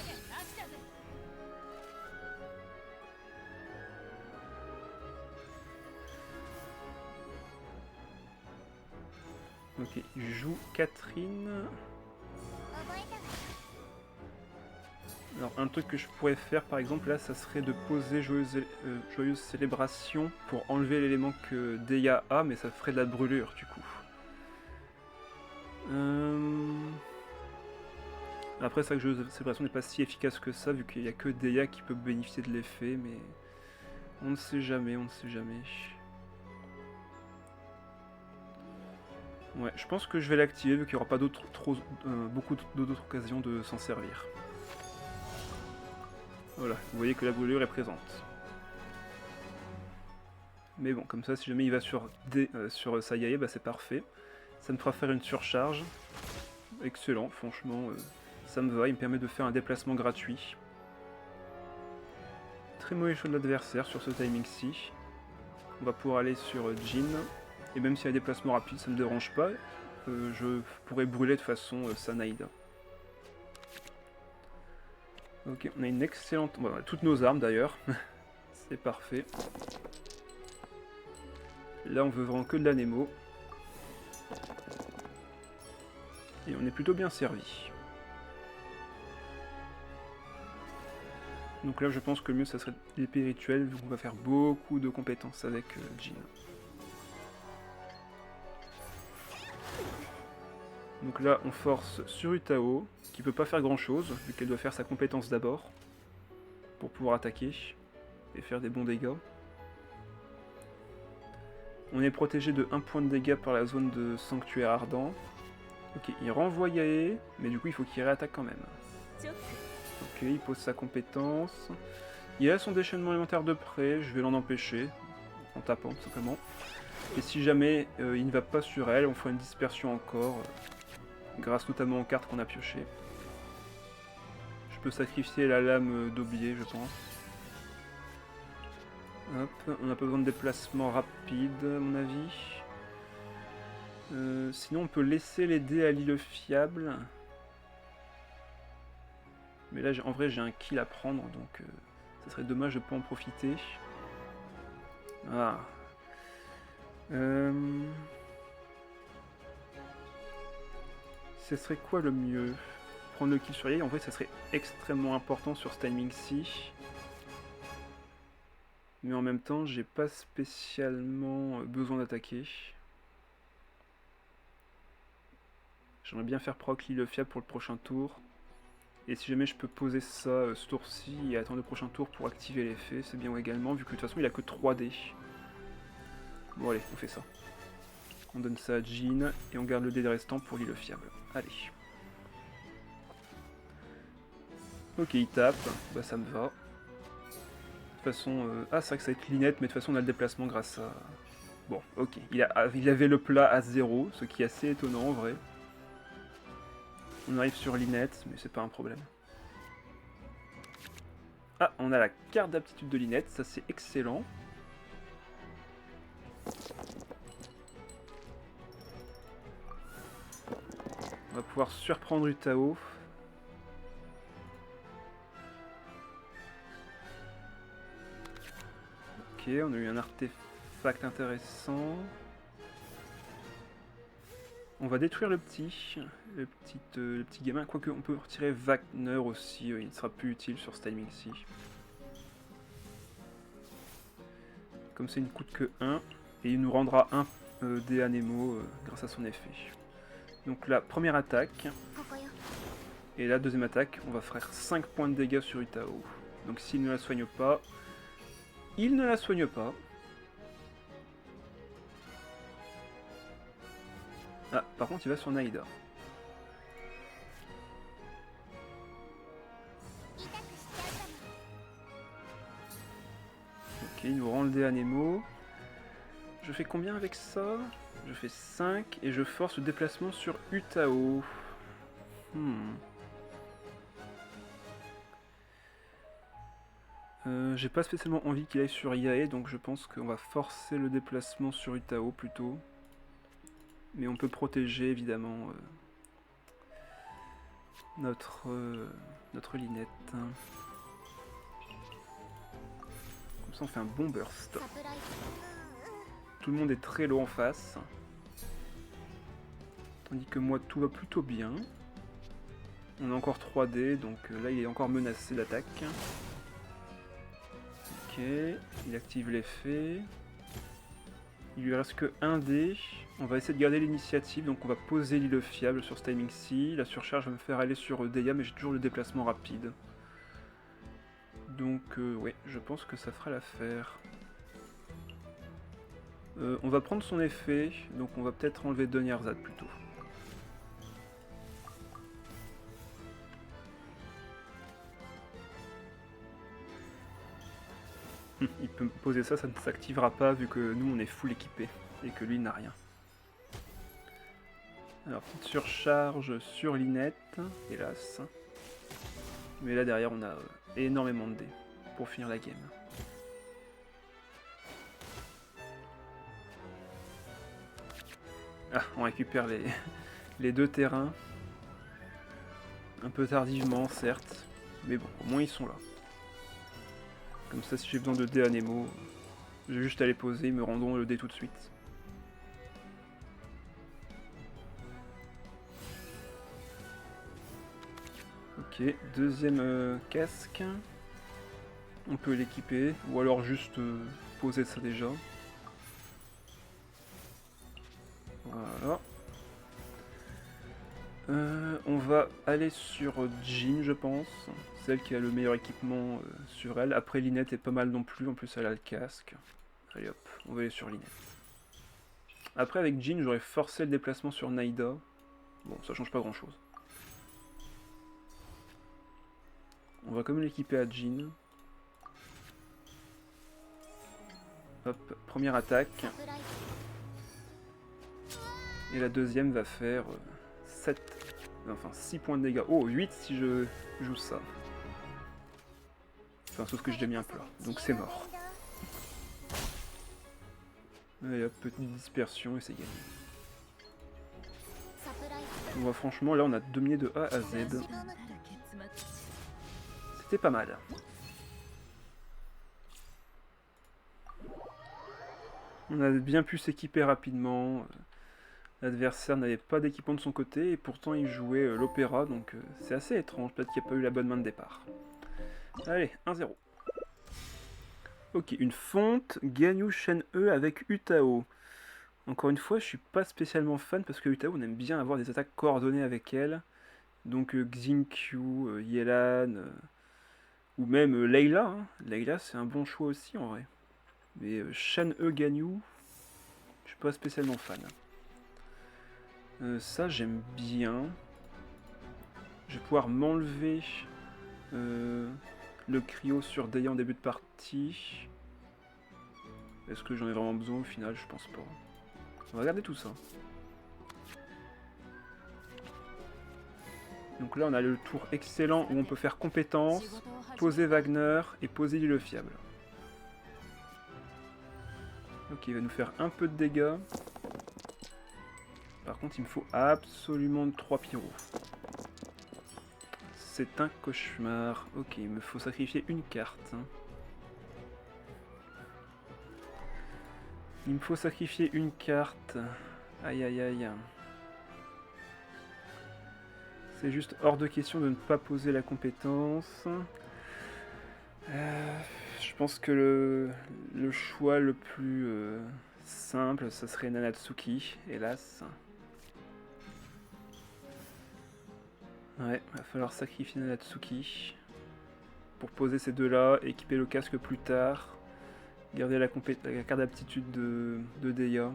Ok, il joue Catherine. Alors un truc que je pourrais faire par exemple là, ça serait de poser Joyeuse Célébration pour enlever l'élément que Deya a, mais ça ferait de la brûlure du coup. Après, c'est vrai que le jeu de célébration n'est pas si efficace que ça, vu qu'il n'y a que Deia qui peut bénéficier de l'effet, mais on ne sait jamais, on ne sait jamais. Ouais, je pense que je vais l'activer, vu qu'il n'y aura pas beaucoup d'autres occasions de s'en servir. Voilà, vous voyez que la brûlure est présente. Mais bon, comme ça, si jamais il va sur Sayae, bah c'est parfait. Ça me fera faire une surcharge. Excellent, franchement, ça me va. Il me permet de faire un déplacement gratuit. Très mauvais choix de l'adversaire sur ce timing-ci. On va pouvoir aller sur Jin. Et même s'il y a un déplacement rapide, ça ne me dérange pas. Je pourrais brûler de façon Sanaïda. Ok, on a une excellente... Bon, on a toutes nos armes d'ailleurs. C'est parfait. Là, on veut vraiment que de l'anémo. Et on est plutôt bien servi. Donc là, je pense que le mieux, ça serait l'épée rituelle, vu qu'on va faire beaucoup de compétences avec Jin. Donc là, on force sur Utao, qui peut pas faire grand chose, vu qu'elle doit faire sa compétence d'abord, pour pouvoir attaquer et faire des bons dégâts. On est protégé de 1 point de dégâts par la zone de sanctuaire ardent. Ok, il renvoie Yae, mais du coup il faut qu'il réattaque quand même. Ok, il pose sa compétence. Il a son déchaînement élémentaire de près, je vais l'en empêcher, en tapant tout simplement. Et si jamais il ne va pas sur elle, on fera une dispersion encore, grâce notamment aux cartes qu'on a piochées. Je peux sacrifier la lame d'Aubier, je pense. Hop, on n'a pas besoin de déplacement rapide, à mon avis. Sinon, on peut laisser les dés à l'île fiable. Mais là, en vrai, j'ai un kill à prendre, donc ça serait dommage de ne pas en profiter. Ah. Ce serait quoi le mieux? Prendre le kill sur Yae, en vrai, ça serait extrêmement important sur ce timing-ci. Mais en même temps, j'ai pas spécialement besoin d'attaquer. J'aimerais bien faire proc l'île fiable pour le prochain tour. Et si jamais je peux poser ça ce tour-ci et attendre le prochain tour pour activer l'effet, c'est bien également, vu que de toute façon il a que 3 dés. Bon allez, on fait ça. On donne ça à Jin et on garde le dé restant pour l'île fiable. Allez. Ok, il tape, bah ça me va. De toute façon, ah c'est vrai que ça va être Linette, mais de toute façon on a le déplacement grâce à... Bon, ok, il avait le plat à 0, ce qui est assez étonnant en vrai. On arrive sur Linette, mais c'est pas un problème. Ah, on a la carte d'aptitude de Linette, ça c'est excellent. On va pouvoir surprendre Utao. Ok, on a eu un artefact intéressant. On va détruire le petit gamin, quoique on peut retirer Wagner aussi, il ne sera plus utile sur ce timing-ci. Comme ça il ne coûte que 1, et il nous rendra 1 dé Anemo grâce à son effet. Donc la première attaque, et la deuxième attaque, on va faire 5 points de dégâts sur Utao. Donc s'il ne la soigne pas, il ne la soigne pas. Ah, par contre, il va sur Naïda. Ok, il nous rend le dé Anemo. Je fais combien avec ça? Je fais 5 et je force le déplacement sur Utao. J'ai pas spécialement envie qu'il aille sur Yae, donc je pense qu'on va forcer le déplacement sur Utao plutôt. Mais on peut protéger évidemment notre Linette. Comme ça on fait un bon burst. Tout le monde est très low en face. Tandis que moi tout va plutôt bien. On a encore 3 dés, donc là il est encore menacé d'attaque. Ok, il active l'effet. Il lui reste que un dé. On va essayer de garder l'initiative, donc on va poser l'île fiable sur ce timing-ci. La surcharge va me faire aller sur Deia, mais j'ai toujours le déplacement rapide. Donc ouais, je pense que ça fera l'affaire. On va prendre son effet, donc on va peut-être enlever Donnierzad plutôt. Il peut me poser ça, ça ne s'activera pas vu que nous on est full équipé et que lui n'a rien. Alors petite surcharge sur Linette, hélas. Mais là derrière on a énormément de dés pour finir la game. Ah, on récupère les deux terrains. Un peu tardivement certes, mais bon, au moins ils sont là. Comme ça si j'ai besoin de dés à Nemo, j'ai juste à les poser, ils me rendront le dé tout de suite. Ok, deuxième casque. On peut l'équiper, ou alors juste poser ça déjà. Voilà. On va aller sur Jean, je pense. Celle qui a le meilleur équipement sur elle. Après, Linette est pas mal non plus. En plus, elle a le casque. Allez hop, on va aller sur Linette. Après, avec Jean, j'aurais forcé le déplacement sur Naïda. Bon, ça change pas grand chose. On va quand même l'équiper à Jean. Hop, première attaque. Et la deuxième va faire 6 points de dégâts. Oh, 8 si je joue ça. Enfin, sauf que j'ai mis un plat, donc c'est mort. Allez hop, petite dispersion et c'est gagné. Bon, bah, franchement, là on a dominé de A à Z. C'était pas mal. On a bien pu s'équiper rapidement. L'adversaire n'avait pas d'équipement de son côté et pourtant il jouait l'opéra, donc c'est assez étrange. Peut-être qu'il n'y a pas eu la bonne main de départ. Allez, 1-0. Ok, une fonte Ganyu Shen-E avec Utao. Encore une fois, je suis pas spécialement fan parce que Utao, on aime bien avoir des attaques coordonnées avec elle. Donc Xinkyu, Yelan, ou même Layla. Hein. Layla, c'est un bon choix aussi en vrai. Mais Shen-E Ganyu, je suis pas spécialement fan. Ça, j'aime bien. Je vais pouvoir m'enlever le cryo sur Deia en début de partie. Est-ce que j'en ai vraiment besoin au final? Je pense pas. On va regarder tout ça. Donc là, on a le tour excellent où on peut faire compétence, poser Wagner et poser l'île fiable. Ok, il va nous faire un peu de dégâts. Par contre, il me faut absolument 3 pyros. C'est un cauchemar. Ok, il me faut sacrifier une carte. Il me faut sacrifier une carte. Aïe aïe aïe. C'est juste hors de question de ne pas poser la compétence. Je pense que le choix le plus simple, ça serait Nanatsuki, hélas. Ouais, va falloir sacrifier Nanatsuki pour poser ces deux-là, équiper le casque plus tard, garder la carte d'aptitude de Deia.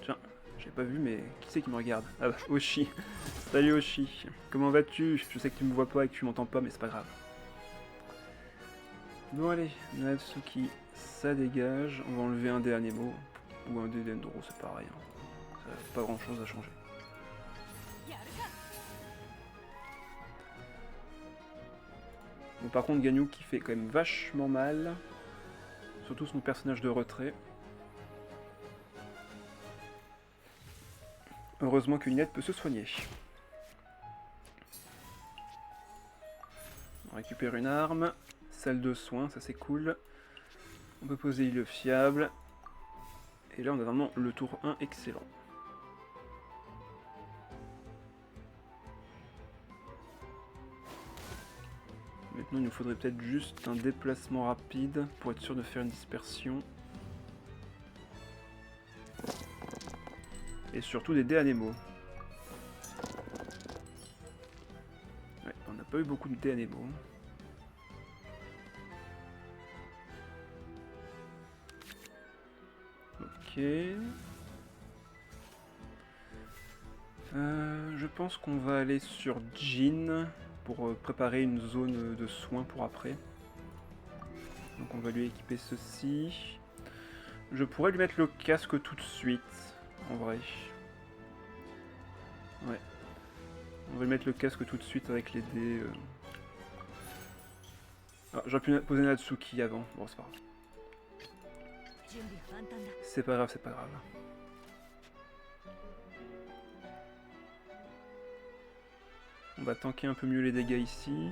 Tiens, j'ai pas vu, mais qui c'est qui me regarde? Ah bah, Oshi. Salut Oshi, comment vas-tu? Je sais que tu me vois pas et que tu m'entends pas, mais c'est pas grave. Bon allez, Nanatsuki, ça dégage. On va enlever un dé à Nemo, ou un dé d'Endro, c'est pareil. Hein. Ça n'a pas grand chose à changer. Bon, par contre, Ganyu qui fait quand même vachement mal. Surtout son personnage de retrait. Heureusement que Linette peut se soigner. On récupère une arme. Salle de soins, ça c'est cool. On peut poser l'île fiable. Et là on a vraiment le tour 1 excellent. Maintenant il nous faudrait peut-être juste un déplacement rapide pour être sûr de faire une dispersion. Et surtout des dés anémaux. Ouais, on n'a pas eu beaucoup de dés anémaux. Ok. Je pense qu'on va aller sur Jin pour préparer une zone de soins pour après. Donc on va lui équiper ceci. Je pourrais lui mettre le casque tout de suite, en vrai. Ouais. On va lui mettre le casque tout de suite avec les dés. Ah, j'aurais pu poser Natsuki avant. Bon, c'est pas grave. C'est pas grave, c'est pas grave. On va tanker un peu mieux les dégâts ici.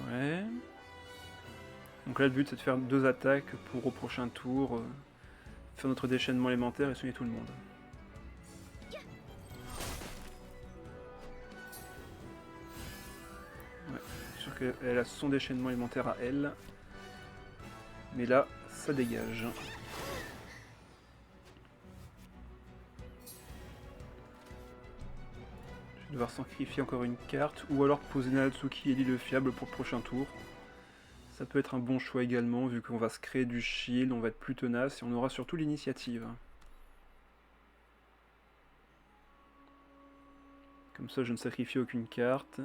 Ouais. Donc là le but c'est de faire 2 attaques pour au prochain tour faire notre déchaînement élémentaire et soigner tout le monde. Ouais, c'est sûr qu'elle a son déchaînement élémentaire à elle. Mais là, ça dégage. Je vais devoir sacrifier encore une carte ou alors poser Natsuki et le fiable pour le prochain tour. Ça peut être un bon choix également, vu qu'on va se créer du shield, on va être plus tenace et on aura surtout l'initiative. Comme ça, je ne sacrifie aucune carte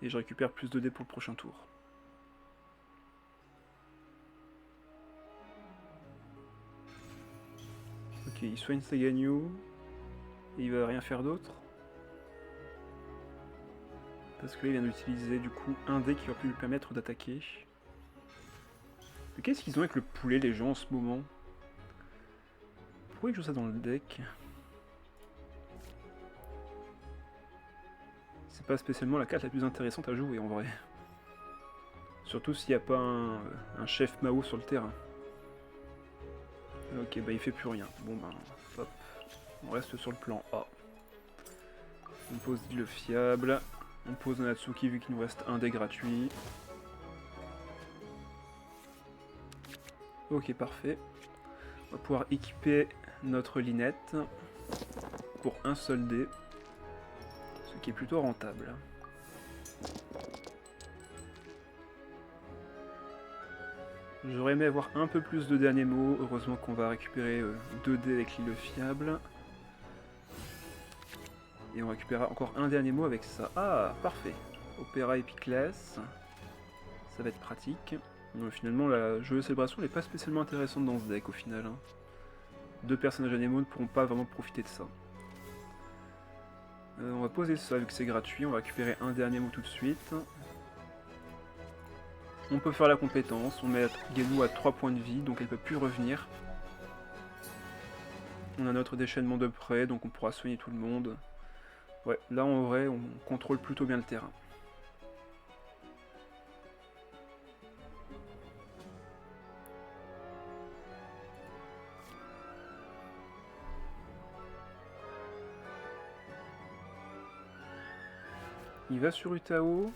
et je récupère plus de dés pour le prochain tour. Ok, il soigne Saganyu et il va rien faire d'autre. Parce que là, il vient d'utiliser du coup un dé qui aurait pu lui permettre d'attaquer. Qu'est-ce qu'ils ont avec le poulet, les gens, en ce moment? Pourquoi ils jouent ça dans le deck? C'est pas spécialement la carte la plus intéressante à jouer, en vrai. Surtout s'il n'y a pas un chef Mao sur le terrain. Ok, bah il fait plus rien. Bon bah, hop. On reste sur le plan A. On pose le fiable. On pose Natsuki vu qu'il nous reste un dé gratuit. Ok, parfait. On va pouvoir équiper notre linette pour un seul dé, ce qui est plutôt rentable. J'aurais aimé avoir un peu plus de dés anémaux, heureusement qu'on va récupérer 2 dés avec l'île fiable. Et on récupérera encore un dé anémaux avec ça. Ah, parfait. Opéra Epiclès, ça va être pratique. Finalement, la jeu de célébration n'est pas spécialement intéressante dans ce deck au final. Hein. 2 personnages anémaux ne pourront pas vraiment profiter de ça. On va poser ça vu que c'est gratuit, on va récupérer un dé anémaux tout de suite. On peut faire la compétence, on met Genu à 3 points de vie, donc elle peut plus revenir. On a notre déchaînement de près, donc on pourra soigner tout le monde. Ouais, là en vrai, on contrôle plutôt bien le terrain. Il va sur Utao.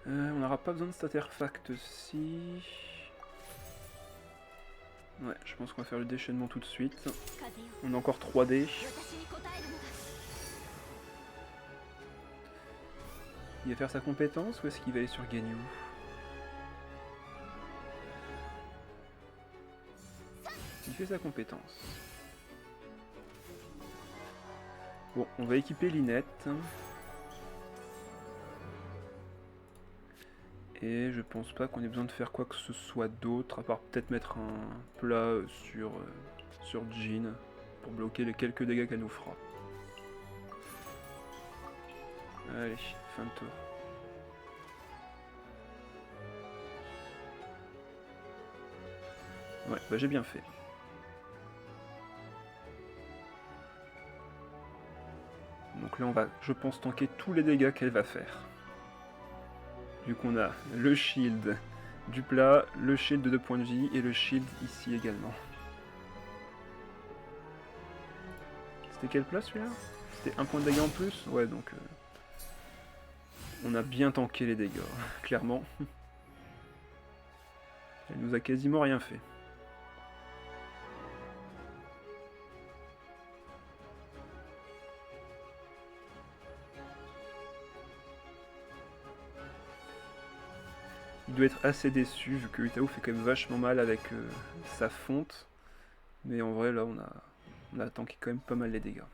On n'aura pas besoin de cet artefact-ci. Ouais, je pense qu'on va faire le déchaînement tout de suite. On a encore 3 dés. Il va faire sa compétence ou est-ce qu'il va aller sur Ganyu? Il fait sa compétence. Bon, on va équiper Linette. Et je pense pas qu'on ait besoin de faire quoi que ce soit d'autre, à part peut-être mettre un plat sur Jin pour bloquer les quelques dégâts qu'elle nous fera. Allez, fin de tour. Ouais, bah j'ai bien fait. Donc là on va, je pense, tanker tous les dégâts qu'elle va faire. Vu qu'on a le shield du plat, le shield de 2 points de vie et le shield ici également. C'était quel plat celui-là? C'était 1 point de dégâts en plus? Ouais, donc... On a bien tanké les dégâts, clairement. Elle nous a quasiment rien fait. Il doit être assez déçu vu que Utao fait quand même vachement mal avec sa fonte. Mais en vrai là on a tanké quand même pas mal les dégâts.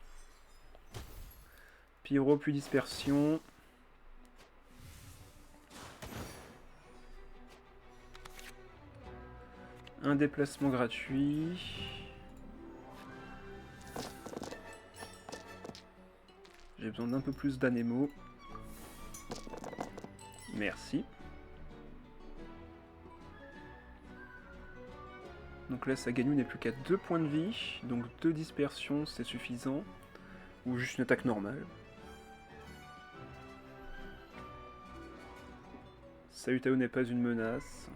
Pyro puis dispersion. Un déplacement gratuit. J'ai besoin d'un peu plus d'anémo. Merci. Donc là, Saganu n'est plus qu'à 2 points de vie, donc 2 dispersions, c'est suffisant. Ou juste une attaque normale. Sayutao n'est pas une menace.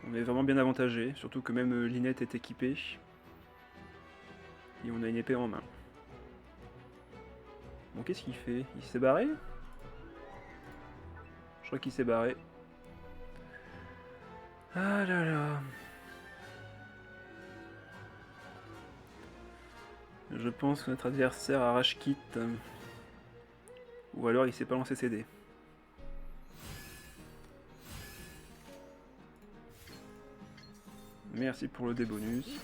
On est vraiment bien avantagé, surtout que même Lynette est équipée. Et on a une épée en main. Bon, qu'est-ce qu'il fait? Il s'est barré? Je crois qu'il s'est barré. Ah là là. Je pense que notre adversaire a rage kit. Ou alors il s'est pas lancé ses dés. Merci pour le dé bonus.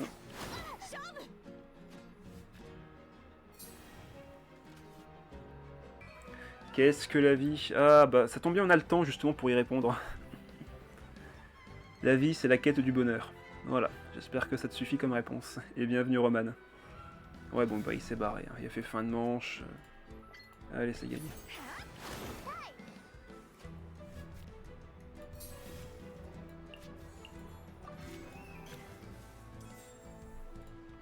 Qu'est-ce que la vie? Ah bah ça tombe bien, on a le temps justement pour y répondre. La vie c'est la quête du bonheur. Voilà, j'espère que ça te suffit comme réponse. Et bienvenue Roman. Ouais bon bah il s'est barré, hein. Il a fait fin de manche. Allez c'est gagné.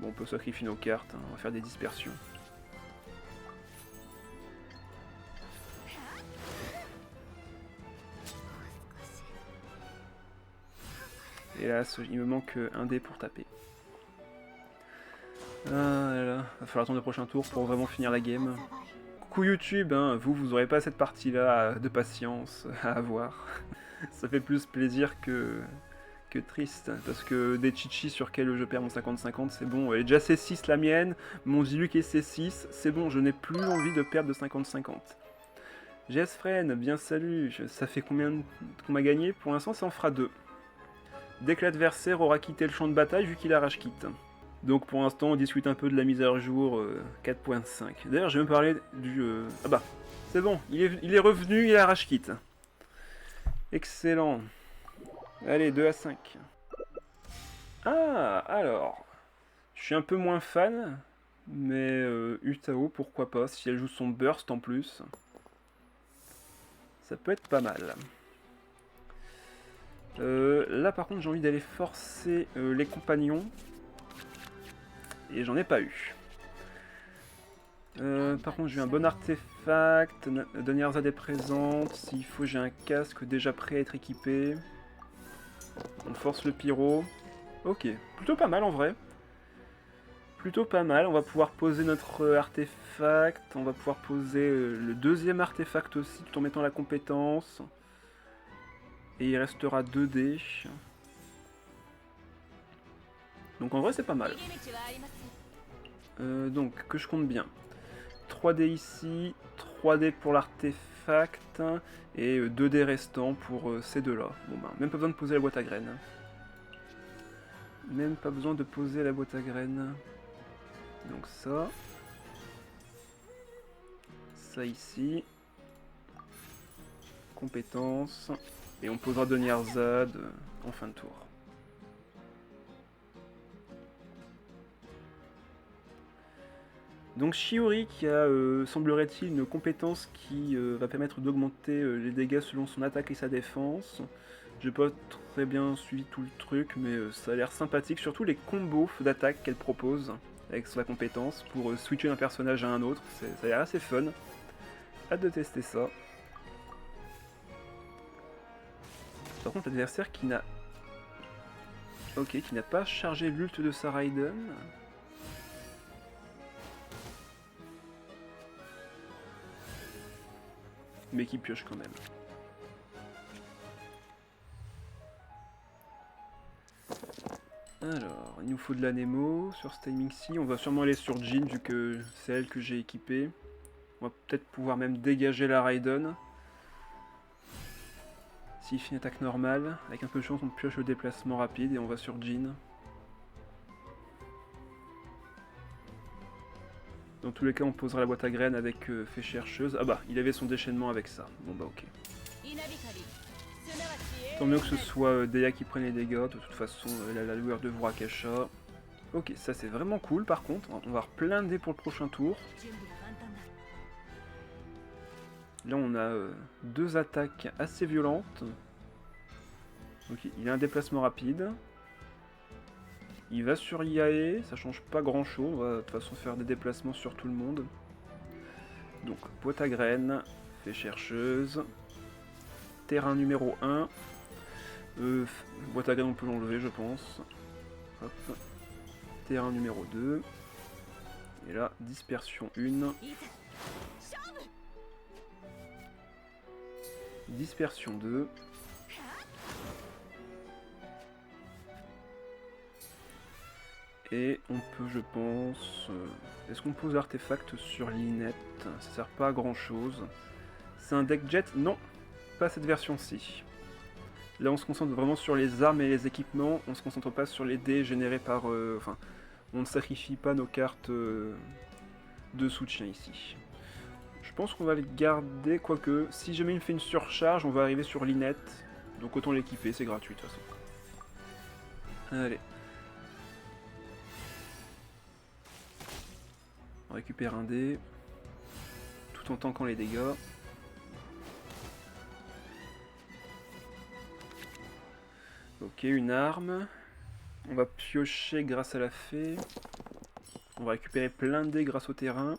Bon on peut sacrifier nos cartes, hein. On va faire des dispersions. Hélas, il me manque un dé pour taper. Ah là là, va falloir attendre le prochain tour pour vraiment finir la game. Coucou YouTube, hein, vous aurez pas cette partie-là de patience à avoir. Ça fait plus plaisir que triste, parce que des chichis sur lesquels je perds mon 50-50, c'est bon. Elle est déjà C6 la mienne, mon Ziluk est C6, c'est bon, je n'ai plus envie de perdre de 50-50. Jessfren, bien salut, ça fait combien qu'on m'a gagné? Pour l'instant ça en fera 2. Dès que l'adversaire aura quitté le champ de bataille, vu qu'il a rage quitte. Donc pour l'instant, on discute un peu de la mise à jour 4.5. D'ailleurs, je vais me parler du... Ah bah, c'est bon, il est revenu, il a rage quitte. Excellent. Allez, 2 à 5. Ah, alors... Je suis un peu moins fan, mais Utao, pourquoi pas, si elle joue son burst en plus. Ça peut être pas mal. Là par contre j'ai envie d'aller forcer les compagnons. Et j'en ai pas eu. Par contre j'ai un bon artefact. Donnerza est présente. S'il faut j'ai un casque déjà prêt à être équipé. On force le pyro. Ok, plutôt pas mal en vrai. Plutôt pas mal, on va pouvoir poser notre artefact. On va pouvoir poser le deuxième artefact aussi tout en mettant la compétence. Et il restera 2 dés. Donc en vrai c'est pas mal. Donc que je compte bien. 3 dés ici, 3 dés pour l'artefact, et 2 dés restants pour ces deux là. Bon ben, même pas besoin de poser la boîte à graines. Même pas besoin de poser la boîte à graines. Donc ça. Ça ici. Compétences. Et on posera Donnierzad en fin de tour. Donc Shiori qui a, semblerait-il, une compétence qui va permettre d'augmenter les dégâts selon son attaque et sa défense. J'ai pas très bien suivi tout le truc, mais ça a l'air sympathique, surtout les combos d'attaque qu'elle propose avec sa compétence pour switcher d'un personnage à un autre. Ça a l'air assez fun. Hâte de tester ça. Par contre, l'adversaire qui n'a... Ok, qui n'a pas chargé l'ult de sa Raiden. Mais qui pioche quand même. Alors, il nous faut de la Nemo sur ce timing-ci. On va sûrement aller sur Jean vu que c'est elle que j'ai équipée. On va peut-être pouvoir même dégager la Raiden. S'il fait une attaque normale, avec un peu de chance, on pioche le déplacement rapide et on va sur Jean. Dans tous les cas, on posera la boîte à graines avec fée chercheuse. Ah bah, il avait son déchaînement avec ça. Bon bah ok. Tant mieux que ce soit Deya qui prenne les dégâts. De toute façon, elle a la lueur de Vurakasha. Ok, ça c'est vraiment cool par contre. On va avoir plein de dés pour le prochain tour. Là, on a deux attaques assez violentes. Ok, il a un déplacement rapide. Il va sur Yae, ça change pas grand chose, on va de toute façon faire des déplacements sur tout le monde. Donc, boîte à graines, fée chercheuse, terrain numéro 1. Boîte à graines on peut l'enlever je pense. Hop. Terrain numéro 2. Et là, dispersion 1. Dispersion 2. Et on peut, je pense... Est-ce qu'on pose l'artefact sur Lynette? Ça sert pas à grand chose. C'est un deck jet? Non, pas cette version-ci. Là on se concentre vraiment sur les armes et les équipements, on se concentre pas sur les dés générés par... Enfin, on ne sacrifie pas nos cartes de soutien ici. Je pense qu'on va le garder, quoique si jamais il me fait une surcharge, on va arriver sur Lynette. Donc autant l'équiper, c'est gratuit de toute façon. Allez. On récupère un dé, tout en tankant les dégâts. Ok, une arme. On va piocher grâce à la fée. On va récupérer plein de dés grâce au terrain.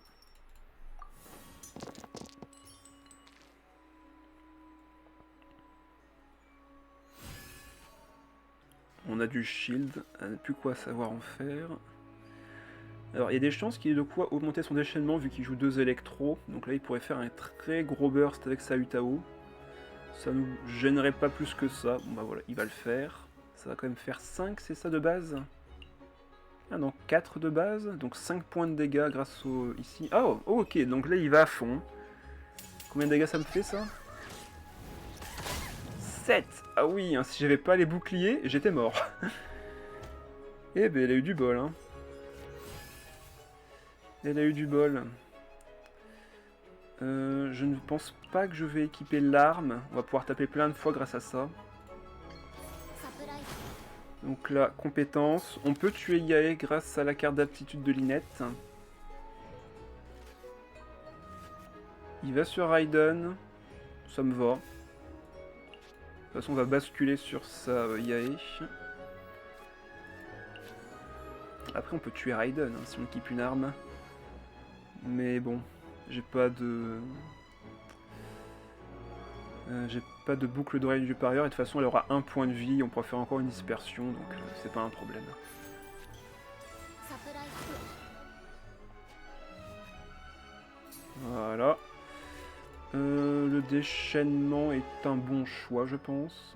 On a du shield, on n'a plus quoi savoir en faire. Alors il y a des chances qu'il ait de quoi augmenter son déchaînement vu qu'il joue 2 électros. Donc là il pourrait faire un très gros burst avec sa Utao. Ça nous gênerait pas plus que ça. Bon bah voilà, il va le faire. Ça va quand même faire 5, c'est ça de base? Ah non, 4 de base. Donc 5 points de dégâts grâce au... ici. Oh, ok, donc là il va à fond. Combien de dégâts ça me fait ça? 7. Ah oui, hein, si j'avais pas les boucliers, j'étais mort. Eh ben elle a eu du bol, hein. Elle a eu du bol. Je ne pense pas que je vais équiper l'arme. On va pouvoir taper plein de fois grâce à ça. Donc là, compétence. On peut tuer Yae grâce à la carte d'aptitude de Lynette. Il va sur Raiden. Ça me va. De toute façon, on va basculer sur sa Yae. Après, on peut tuer Raiden hein, si on équipe une arme. Mais bon, j'ai pas de... j'ai pas de boucle d'oreille du parieur et de toute façon elle aura un point de vie, on pourra faire encore une dispersion donc c'est pas un problème. Voilà. Le déchaînement est un bon choix je pense.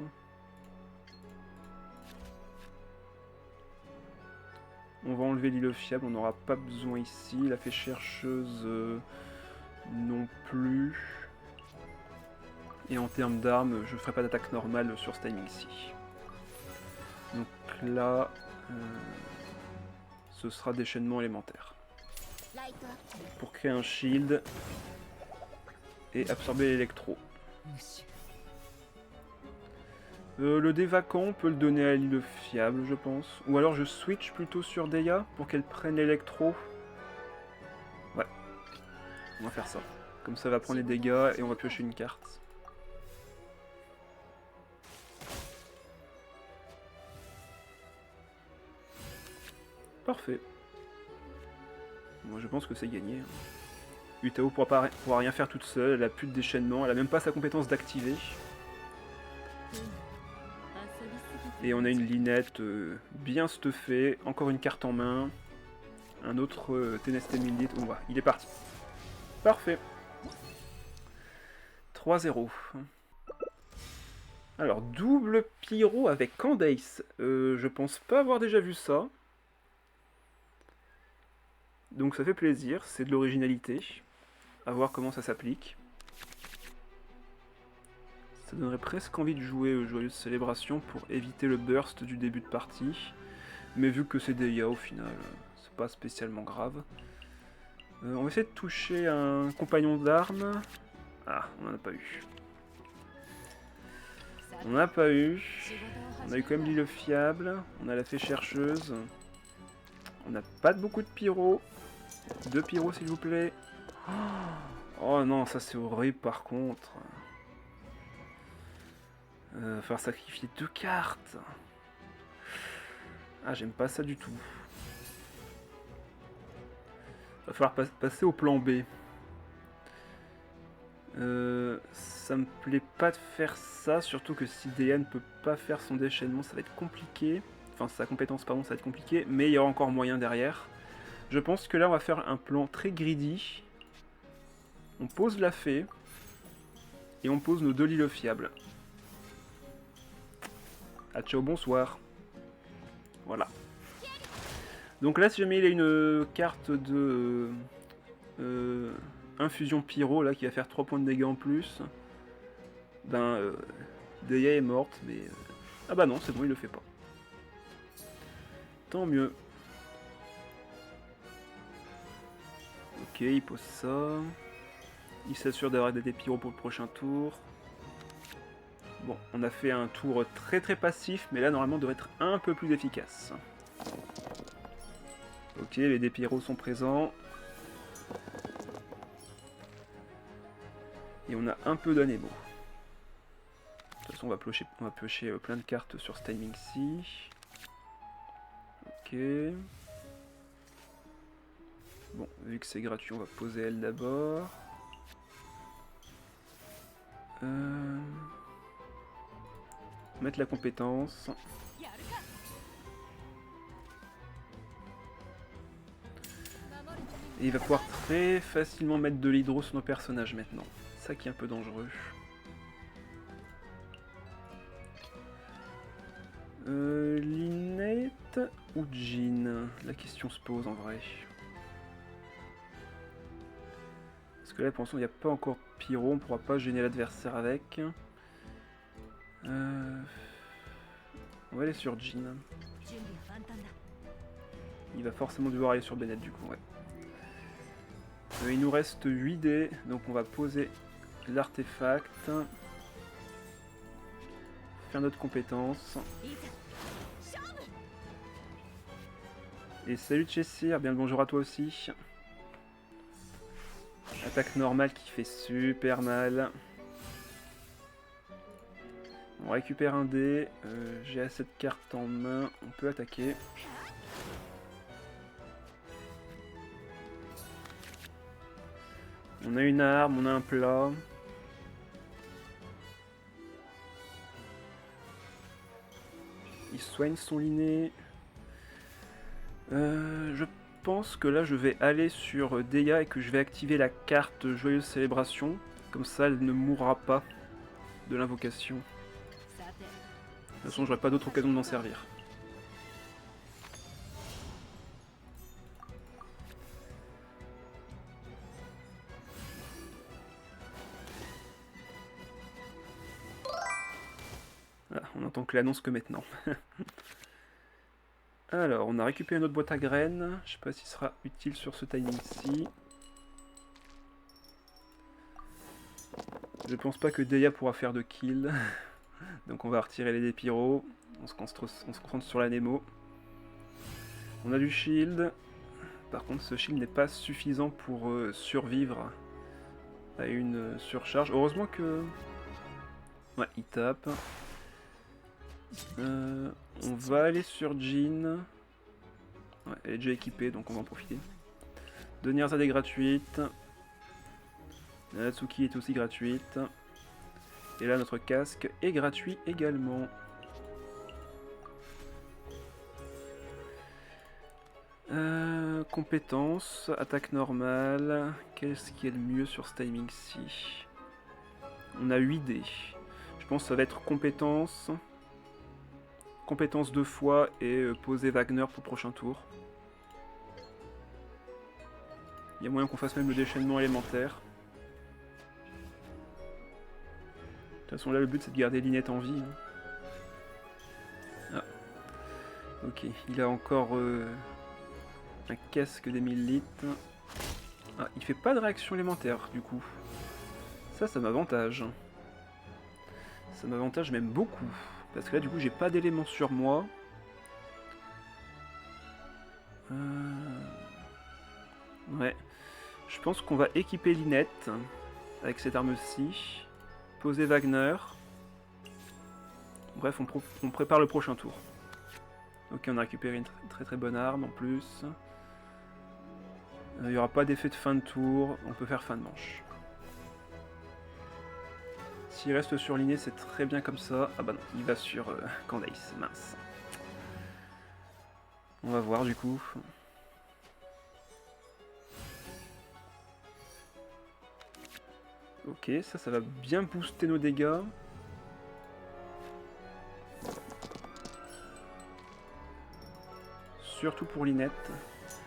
On va enlever l'île fiable, on n'aura pas besoin ici. La fée chercheuse non plus. Et en termes d'armes, je ne ferai pas d'attaque normale sur ce timing-ci. Donc là, ce sera déchaînement élémentaire. Pour créer un shield et absorber l'électro. Le dé vacant, on peut le donner à l'île fiable, je pense. Ou alors je switch plutôt sur Deya pour qu'elle prenne l'électro. Ouais, on va faire ça. Comme ça, elle va prendre les dégâts et on va piocher une carte. Parfait. Moi, je pense que c'est gagné. Utao pourra rien faire toute seule, elle a plus de déchaînement, elle a même pas sa compétence d'activer. Et on a une Lynette bien stuffée, encore une carte en main. Un autre Ténesté Mindit. Oh, bah, il est parti. Parfait. 3-0. Alors, double pyro avec Candace. Je pense pas avoir déjà vu ça. Donc ça fait plaisir, c'est de l'originalité. À voir comment ça s'applique. Ça donnerait presque envie de jouer aux Joyeuses Célébrations pour éviter le burst du début de partie. Mais vu que c'est des IA au final, c'est pas spécialement grave. On va essayer de toucher un compagnon d'armes. Ah, on n'en a pas eu. On n'a pas eu. On a eu quand même l'île fiable. On a la fée chercheuse. On n'a pas beaucoup de pyro. 2 pyros s'il vous plaît. Oh non, ça c'est horrible par contre. Faire sacrifier 2 cartes. Ah, j'aime pas ça du tout. Va falloir passer au plan B. Ça me plaît pas de faire ça, surtout que si Dea ne peut pas faire son déchaînement, ça va être compliqué. Enfin, sa compétence, pardon, ça va être compliqué, mais il y aura encore moyen derrière. Je pense que là, on va faire un plan très greedy. On pose la fée, et on pose nos 2 Lilo fiables. Ah, ciao, bonsoir. Voilà. Donc là, si jamais il a une carte de infusion pyro là qui va faire 3 points de dégâts en plus, ben Dea est morte, mais ah bah non, c'est bon, il le fait pas. Tant mieux. Ok, il pose ça. Il s'assure d'avoir des pyros pour le prochain tour. Bon, on a fait un tour très très passif, mais là normalement on devrait être un peu plus efficace. Ok, les dépyros sont présents. Et on a un peu d'anémo. De toute façon, on va piocher plein de cartes sur ce timing-ci. Ok. Bon, vu que c'est gratuit, on va poser elle d'abord. Mettre la compétence. Et il va pouvoir très facilement mettre de l'hydro sur nos personnages maintenant. Ça qui est un peu dangereux. Lynette ou Jean? La question se pose en vrai. Parce que là pour l'instant il n'y a pas encore pyro, on ne pourra pas gêner l'adversaire avec. On va aller sur Jean. Il va forcément devoir aller sur Bennett du coup, ouais. Il nous reste 8 dés, donc on va poser l'artefact. Faire notre compétence. Et salut Chessir, bien le bonjour à toi aussi. Attaque normale qui fait super mal. On récupère un dé, j'ai assez de cartes en main, on peut attaquer. On a une arme, on a un plat. Il soigne son liné. Je pense que là je vais aller sur Dea et que je vais activer la carte Joyeuse Célébration. Comme ça elle ne mourra pas de l'invocation. De toute façon j'aurai pas d'autre occasion de m'en servir. Voilà, on n'entend que l'annonce que maintenant. Alors, on a récupéré notre boîte à graines. Je sais pas s'il sera utile sur ce timing-ci. Je pense pas que Dea pourra faire de kill. Donc on va retirer les dépyros. On se concentre sur la Nemo. On a du shield. Par contre, ce shield n'est pas suffisant pour survivre à une surcharge. Heureusement que... Ouais, il tape. On va aller sur Jean. Ouais, elle est déjà équipée, donc on va en profiter. Nerzad est gratuite. Natsuki est aussi gratuite. Et là, notre casque est gratuit également. Compétences, attaque normale. Qu'est-ce qui est le mieux sur ce timing-ci? On a 8 dés. Je pense que ça va être compétence. Compétence 2 fois et poser Wagner pour le prochain tour. Il y a moyen qu'on fasse même le déchaînement élémentaire. De toute façon là le but c'est de garder Lynette en vie. Ah. Ok, il a encore un casque des 1000 litres. Ah, il fait pas de réaction élémentaire du coup. Ça m'avantage. Ça m'avantage même beaucoup. Parce que là du coup j'ai pas d'éléments sur moi. Ouais. Je pense qu'on va équiper Lynette avec cette arme-ci. Poser Wagner. Bref, on prépare le prochain tour. Ok, on a récupéré une très bonne arme en plus. Il n'y aura pas d'effet de fin de tour, on peut faire fin de manche. S'il reste sur Linné, c'est très bien comme ça. Ah bah non, il va sur Candace, mince. On va voir du coup. Ok, ça va bien booster nos dégâts. Surtout pour Lynette.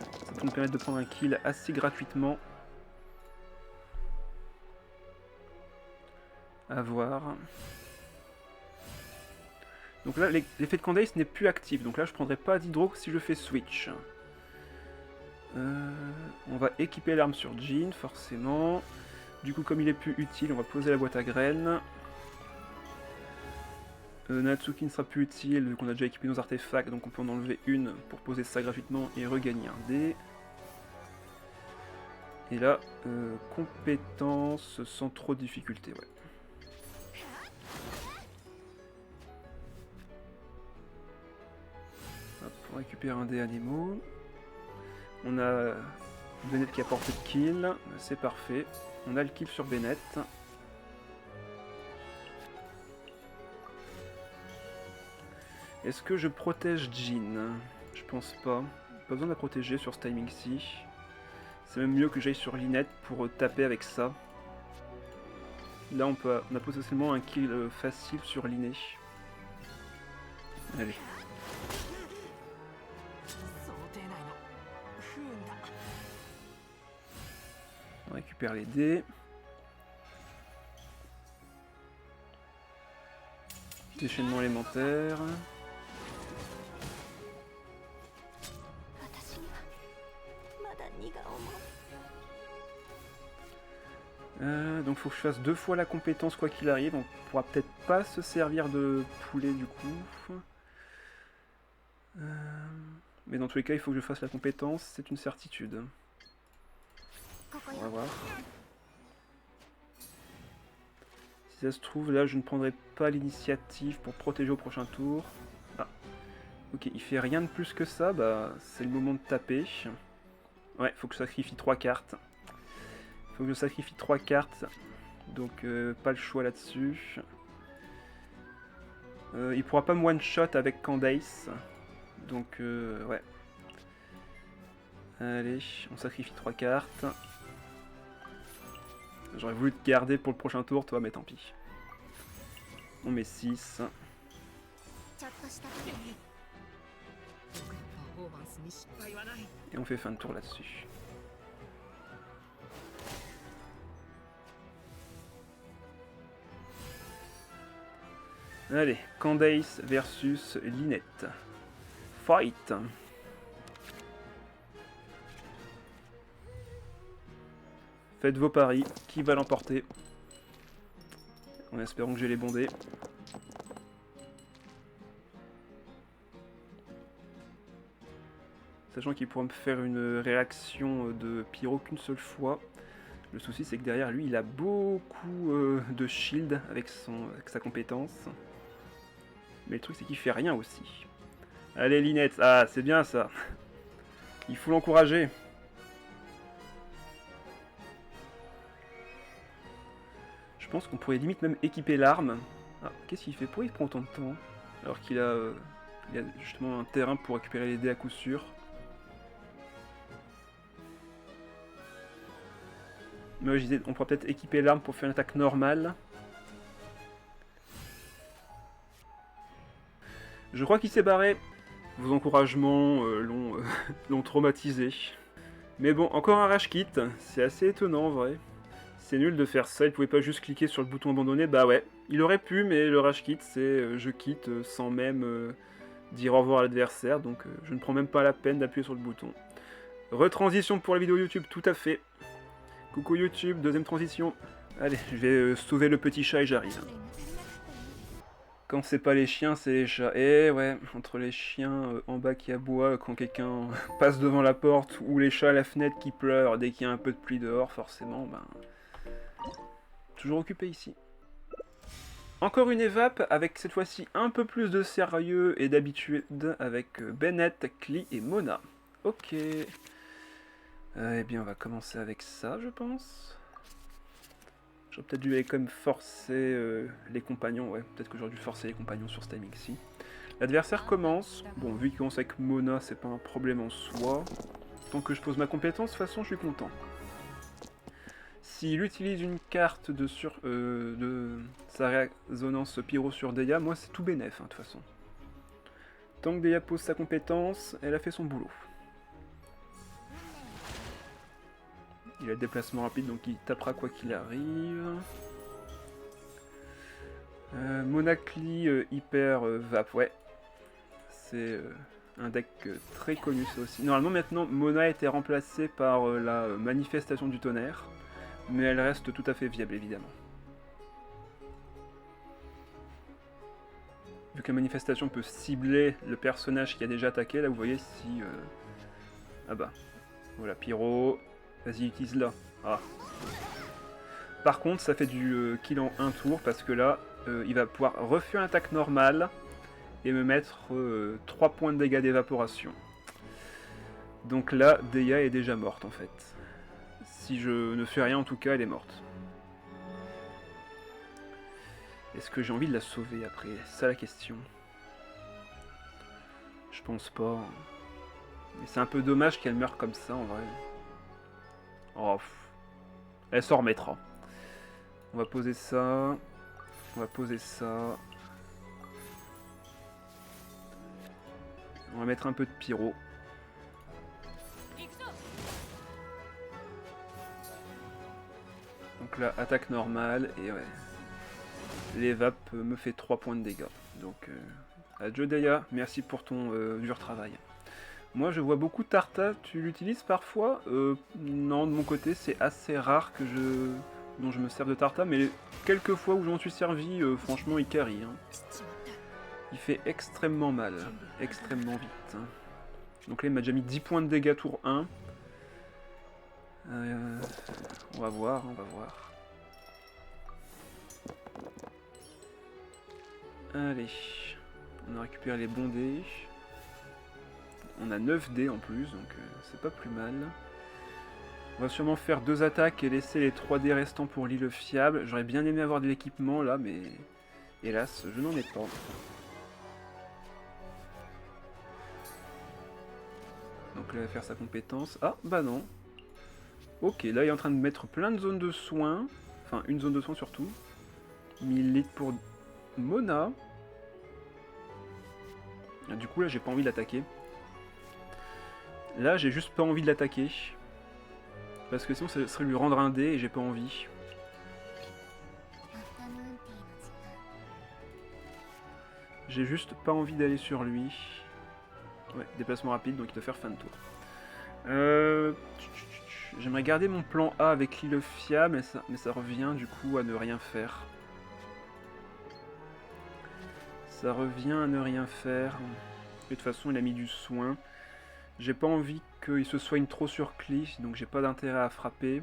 Ça peut nous permettre de prendre un kill assez gratuitement. À voir. Donc là, l'effet de Candace n'est plus actif. Donc là, je prendrai pas d'hydro si je fais switch. On va équiper l'arme sur Jean, forcément. Du coup, comme il est plus utile, on va poser la boîte à graines. Natsuki ne sera plus utile, vu qu'on a déjà équipé nos artefacts, donc on peut en enlever une pour poser ça gratuitement et regagner un dé. Et là, compétence sans trop de difficulté, ouais. Hop, on récupère un dé animaux. On a Bennett qui a porté de kill, c'est parfait. On a le kill sur Bennett. Est-ce que je protège Jean? Je pense pas. Pas besoin de la protéger sur ce timing-ci. C'est même mieux que j'aille sur Lynette pour taper avec ça. Là on a potentiellement un kill facile sur Linné. Allez. On récupère les dés. Déchaînement élémentaire. Donc faut que je fasse 2 fois la compétence quoi qu'il arrive. On pourra peut-être pas se servir de poulet du coup. Mais dans tous les cas il faut que je fasse la compétence, c'est une certitude. On va voir. Si ça se trouve là je ne prendrai pas l'initiative pour protéger au prochain tour. Ah. Ok, il fait rien de plus que ça, bah c'est le moment de taper. Ouais, faut que je sacrifie 3 cartes. Faut que je sacrifie 3 cartes. Donc pas le choix là-dessus. Il pourra pas me one-shot avec Candace. Donc ouais. Allez, on sacrifie 3 cartes. J'aurais voulu te garder pour le prochain tour, toi, mais tant pis. On met 6. Et on fait fin de tour là-dessus. Allez, Candace versus Lynette. Fight! Faites vos paris, qui va l'emporter? En espérant que j'ai les bons dés. Sachant qu'il pourra me faire une réaction de pyro qu'une seule fois. Le souci c'est que derrière lui il a beaucoup de shield avec sa compétence. Mais le truc c'est qu'il fait rien aussi. Allez Lynette, ah c'est bien ça. Il faut l'encourager. Je pense qu'on pourrait limite même équiper l'arme. Ah, qu'est-ce qu'il fait? Pourquoi il prend autant de temps? Alors qu'il a, il a justement un terrain pour récupérer les dés à coup sûr. Mais ouais, je disais, on pourrait peut-être équiper l'arme pour faire une attaque normale. Je crois qu'il s'est barré. Vos encouragements l'ont traumatisé. Mais bon, encore un rage kit. C'est assez étonnant en vrai. C'est nul de faire ça, il pouvait pas juste cliquer sur le bouton abandonner. Bah ouais, il aurait pu, mais le rage kit c'est je quitte sans même dire au revoir à l'adversaire. Donc je ne prends même pas la peine d'appuyer sur le bouton. Retransition pour la vidéo YouTube, tout à fait. Coucou YouTube, deuxième transition. Allez, je vais sauver le petit chat et j'arrive. Quand c'est pas les chiens, c'est les chats. Et ouais, entre les chiens en bas qui aboient quand quelqu'un passe devant la porte, ou les chats à la fenêtre qui pleurent dès qu'il y a un peu de pluie dehors, forcément, ben... toujours occupé ici. Encore une évap, avec cette fois-ci un peu plus de sérieux et d'habitude, avec Bennett, Klee et Mona. Ok. Eh bien, on va commencer avec ça, je pense. J'aurais peut-être dû aller quand même forcer les compagnons. Ouais, peut-être que j'aurais dû forcer les compagnons sur ce timing-ci. L'adversaire commence. Bon, vu qu'il commence avec Mona, c'est pas un problème en soi. Tant que je pose ma compétence, de toute façon, je suis content. S'il utilise une carte de sa résonance pyro sur Deia, moi c'est tout bénef, hein, de toute façon. Tant que Deia pose sa compétence, elle a fait son boulot. Il a le déplacement rapide, donc il tapera quoi qu'il arrive. Mona, Klee, hyper Vap, ouais. C'est un deck très connu ça aussi. Normalement maintenant, Mona a été remplacée par la manifestation du tonnerre. Mais elle reste tout à fait viable, évidemment. Vu que la manifestation peut cibler le personnage qui a déjà attaqué, là vous voyez si... Ah bah, voilà, Pyro, vas-y utilise-la. Ah. Par contre, ça fait du kill en un tour, parce que là, il va pouvoir refaire une attaque normale, et me mettre 3 points de dégâts d'évaporation. Donc là, Deia est déjà morte en fait. Si je ne fais rien, en tout cas, elle est morte. Est-ce que j'ai envie de la sauver après? C'est ça la question. Je pense pas. Mais c'est un peu dommage qu'elle meure comme ça, en vrai. Oh, elle s'en remettra. On va poser ça. On va poser ça. On va mettre un peu de pyro. Donc là, attaque normale, et ouais. L'evap me fait 3 points de dégâts. Donc, adieu Deia, merci pour ton dur travail. Moi, je vois beaucoup Tarta, tu l'utilises parfois non, de mon côté, c'est assez rare que dont je me serve de Tarta, mais quelques fois où j'en suis servi, franchement, il carry. Hein. Il fait extrêmement mal, extrêmement vite. Hein. Donc là, il m'a déjà mis 10 points de dégâts tour 1. On va voir, on va voir. Allez, on a récupéré les bons dés. On a 9 dés en plus, donc c'est pas plus mal. On va sûrement faire 2 attaques et laisser les 3 dés restants pour l'île fiable. J'aurais bien aimé avoir de l'équipement là, mais hélas, je n'en ai pas. Donc là, il va faire sa compétence. Ah, bah non. Ok, là, il est en train de mettre plein de zones de soins. Enfin, une zone de soins surtout. 1000 litres pour Mona. Ah, du coup, là, j'ai pas envie de l'attaquer. Là, j'ai juste pas envie de l'attaquer. Parce que sinon, ça serait lui rendre un dé et j'ai pas envie. J'ai juste pas envie d'aller sur lui. Ouais, déplacement rapide, donc il doit faire fin de tour. J'aimerais garder mon plan A avec l'île fiable, mais ça revient du coup à ne rien faire. Ça revient à ne rien faire. Et de toute façon, il a mis du soin. J'ai pas envie qu'il se soigne trop sur Klee, donc j'ai pas d'intérêt à frapper.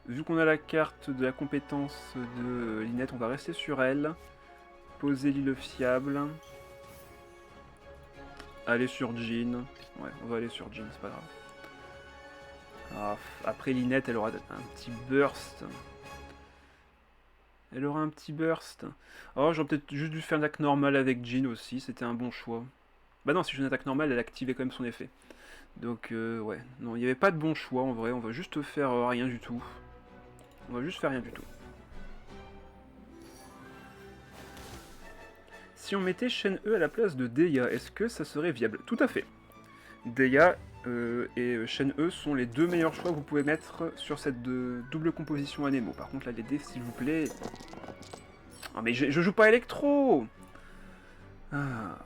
Vu qu'on a la carte de la compétence de Lynette, on va rester sur elle. Poser l'île fiable. Aller sur Jean. Ouais, on va aller sur Jean, c'est pas grave. Ah, après Lynette, elle aura un petit burst. Elle aura un petit burst. Oh, j'aurais peut-être juste dû faire une attaque normale avec Jean aussi, c'était un bon choix. Bah non, si je fais une attaque normale, elle activait quand même son effet. Donc, ouais. Non, il n'y avait pas de bon choix en vrai, on va juste faire rien du tout. On va juste faire rien du tout. Si on mettait Shen-E à la place de Deia, est-ce que ça serait viable? Tout à fait. Deia et Shen-E sont les deux meilleurs choix que vous pouvez mettre sur cette double composition Anemo. Par contre, là, les dés, s'il vous plaît... Ah, mais je joue pas électro. Ah.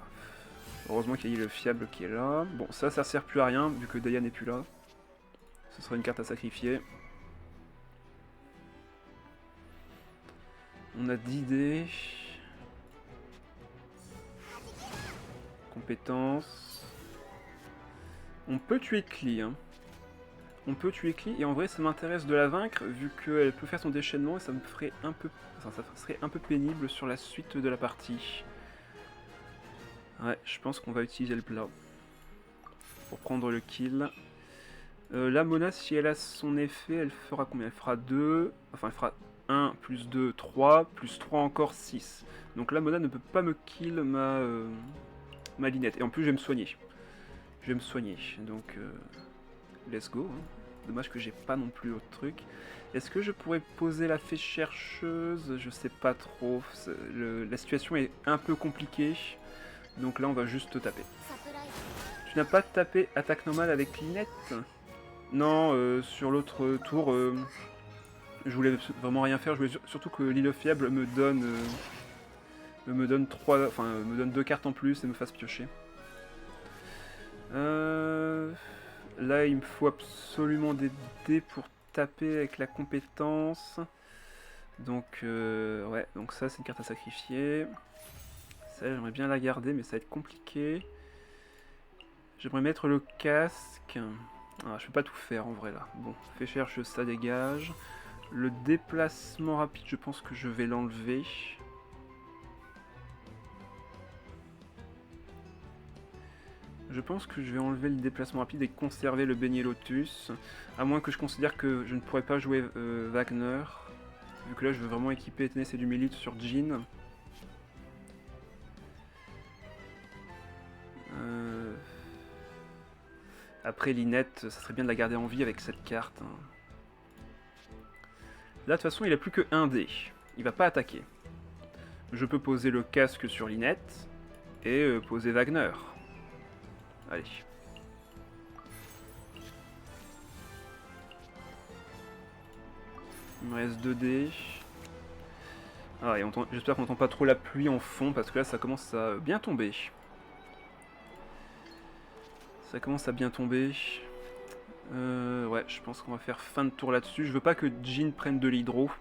Heureusement qu'il y a le fiable qui est là. Bon, ça sert plus à rien, vu que Deia n'est plus là. Ce sera une carte à sacrifier. On a 10 dés. Compétences. On peut tuer Klee, hein. On peut tuer Klee, et en vrai ça m'intéresse de la vaincre, vu qu'elle peut faire son déchaînement, et ça me ferait un peu... Enfin, ça serait un peu pénible sur la suite de la partie. Ouais, je pense qu'on va utiliser le plat. Pour prendre le kill. La Mona, si elle a son effet, elle fera combien? Elle fera 2... Enfin, elle fera 1, plus 2, 3, plus 3 encore 6. Donc la Mona ne peut pas me kill ma Linette. Et en plus, je vais me soigner. Je vais me soigner, donc... let's go, hein. Dommage que j'ai pas non plus l'autre truc. Est-ce que je pourrais poser la fée chercheuse? Je sais pas trop. La situation est un peu compliquée. Donc là, on va juste taper. Tu n'as pas tapé attaque normale avec Linette? Non, sur l'autre tour, je voulais vraiment rien faire. Je voulais surtout que l'île fiable me donne 2 cartes en plus et me fasse piocher. Là, il me faut absolument des dés pour taper avec la compétence. Donc, ouais, donc ça, c'est une carte à sacrifier. Ça, j'aimerais bien la garder, mais ça va être compliqué. J'aimerais mettre le casque. Ah, je peux pas tout faire en vrai là. Bon, fais cherche, ça dégage. Le déplacement rapide, je pense que je vais l'enlever. Je pense que je vais enlever le déplacement rapide et conserver le beignet lotus. À moins que je considère que je ne pourrais pas jouer Wagner. Vu que là je veux vraiment équiper Ténès et du Mélite sur Jean. Après Linette, ça serait bien de la garder en vie avec cette carte. Là de toute façon il a plus que 1 dé. Il va pas attaquer. Je peux poser le casque sur Linette et poser Wagner. Allez. Il me reste 2 dés. Ah, j'espère qu'on n'entend pas trop la pluie en fond parce que là ça commence à bien tomber. Ça commence à bien tomber. Ouais, je pense qu'on va faire fin de tour là-dessus. Je veux pas que Jean prenne de l'hydro.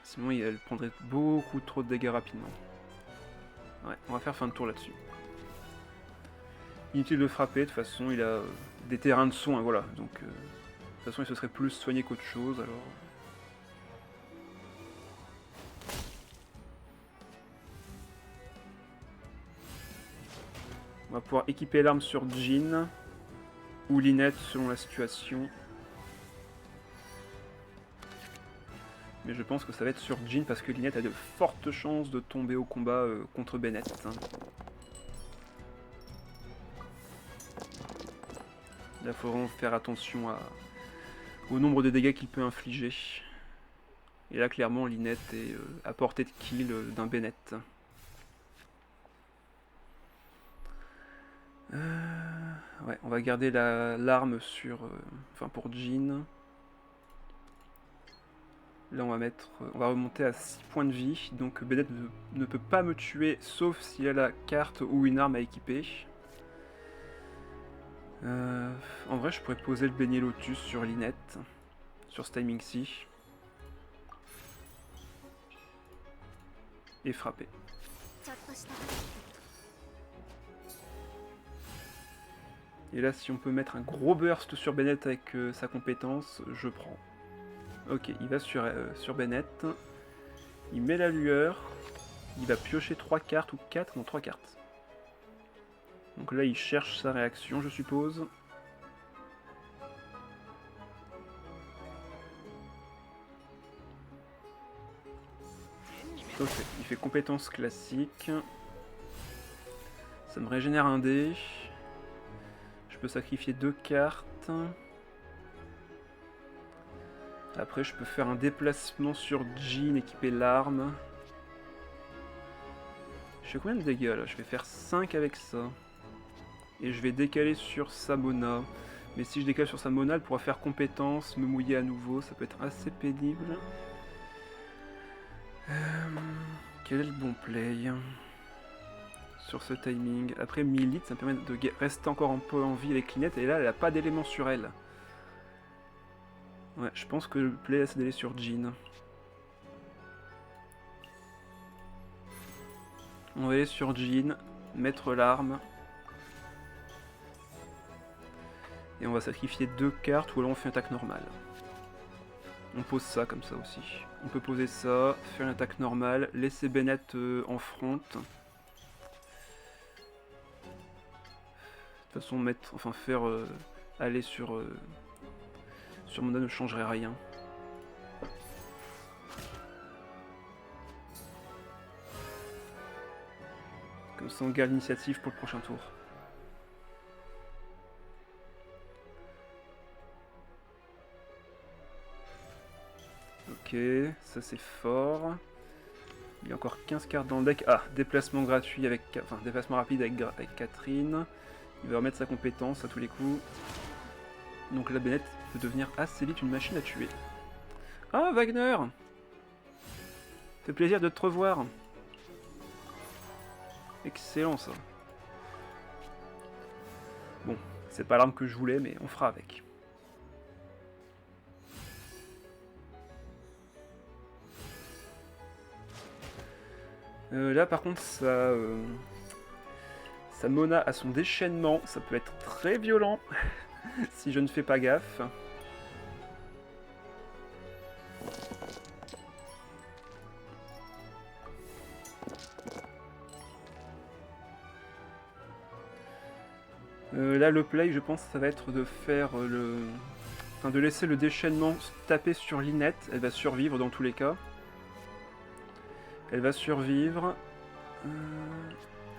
Sinon elle prendrait beaucoup trop de dégâts rapidement. Ouais, on va faire fin de tour là-dessus. Inutile de frapper, de toute façon il a des terrains de soins, voilà. Donc de toute façon il se serait plus soigné qu'autre chose, alors... On va pouvoir équiper l'arme sur Jean ou Linette selon la situation. Mais je pense que ça va être sur Jean parce que Linette a de fortes chances de tomber au combat contre Bennett. Là, il faut vraiment faire attention au nombre de dégâts qu'il peut infliger. Et là, clairement, Linette est à portée de kill d'un Bennett. Ouais, on va garder l'arme pour Jean. Là, on va remonter à 6 points de vie. Donc, Bennett ne peut pas me tuer, sauf s'il a la carte ou une arme à équiper. En vrai, je pourrais poser le beignet lotus sur Linette, sur ce timing-ci. Et frapper. Et là, si on peut mettre un gros burst sur Bennett avec sa compétence, je prends. Ok, il va sur Bennett. Il met la lueur. Il va piocher 3 cartes ou 4, non 3 cartes. Donc là, il cherche sa réaction, je suppose. Ok, il fait compétence classique. Ça me régénère un dé. Je peux sacrifier 2 cartes. Après, je peux faire un déplacement sur Jean, équiper l'arme. fais combien de dégâts là? Je vais faire 5 avec ça. Et je vais décaler sur Samona. Mais si je décale sur Samona, elle pourra faire compétence, me mouiller à nouveau. Ça peut être assez pénible. Quel est le bon play sur ce timing? Après Milite, ça me permet de rester encore un peu en vie avec Lynette. Et là, elle n'a pas d'élément sur elle. Ouais, je pense que le play, c'est d'aller sur Jean. On va aller sur Jean, mettre l'arme. Et on va sacrifier 2 cartes ou alors on fait une attaque normale. On pose ça comme ça aussi. On peut poser ça, faire une attaque normale, laisser Bennett en front. De toute façon, faire aller sur Mona ne changerait rien. Comme ça, on garde l'initiative pour le prochain tour. Ok, ça c'est fort. Il y a encore 15 cartes dans le deck. Ah, déplacement gratuit avec... Enfin, déplacement rapide avec Catherine. Il va remettre sa compétence à tous les coups. Donc la Bennett peut devenir assez vite une machine à tuer. Ah, Wagner! Fait plaisir de te revoir. Excellent ça. Bon, c'est pas l'arme que je voulais, mais on fera avec. Là par contre, sa Mona a son déchaînement, ça peut être très violent si je ne fais pas gaffe. Là le play, je pense, ça va être de faire de laisser le déchaînement taper sur Lynette. Elle va survivre dans tous les cas. Elle va survivre.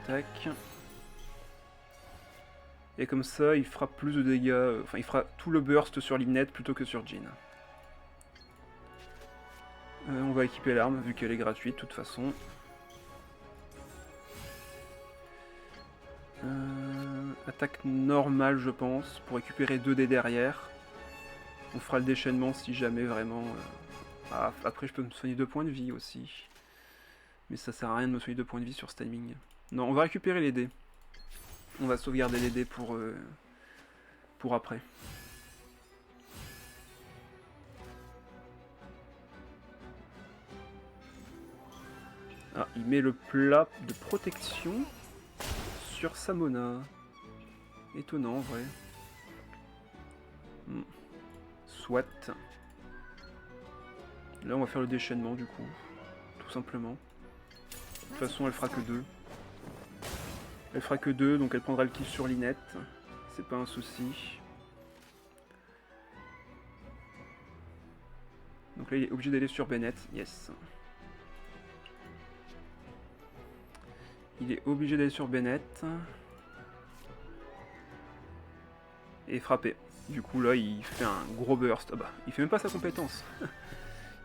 Tac. Et comme ça, il fera plus de dégâts. Enfin, il fera tout le burst sur Lynette plutôt que sur Jean. On va équiper l'arme, vu qu'elle est gratuite de toute façon. Attaque normale, je pense, pour récupérer 2 dés derrière. On fera le déchaînement si jamais vraiment... après, je peux me soigner 2 points de vie aussi. Mais ça sert à rien de me soigner 2 points de vie sur ce timing. Non, on va récupérer les dés. On va sauvegarder les dés pour après. Ah, il met le plat de protection sur Samona. Étonnant en vrai. Soit. Là on va faire le déchaînement du coup. Tout simplement. De toute façon elle fera que 2. Elle fera que 2, donc elle prendra le kill sur Lynette. C'est pas un souci. Donc là il est obligé d'aller sur Bennett. Yes. Il est obligé d'aller sur Bennett. Et frapper. Du coup là il fait un gros burst. Ah bah, il fait même pas sa compétence.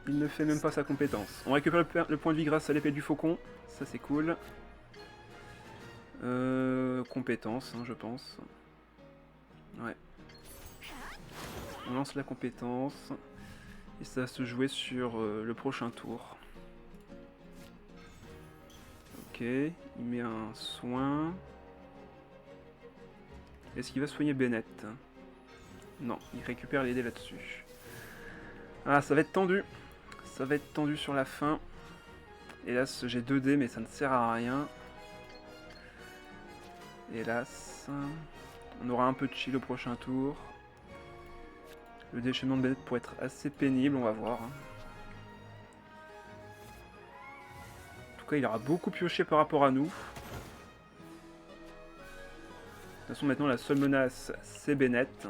Il ne fait même pas sa compétence. On récupère le point de vie grâce à l'épée du faucon. Ça c'est cool. Compétence, hein, je pense. Ouais. On lance la compétence. Et ça va se jouer sur le prochain tour. Ok. Il met un soin. Est-ce qu'il va soigner Bennett? Non, il récupère les dés là-dessus. Ah, ça va être tendu. Ça va être tendu sur la fin. Hélas, j'ai 2 dés, mais ça ne sert à rien. Hélas. On aura un peu de chill au prochain tour. Le déchaînement de Bennett pourrait être assez pénible, on va voir. En tout cas, il aura beaucoup pioché par rapport à nous. De toute façon, maintenant, la seule menace, c'est Bennett.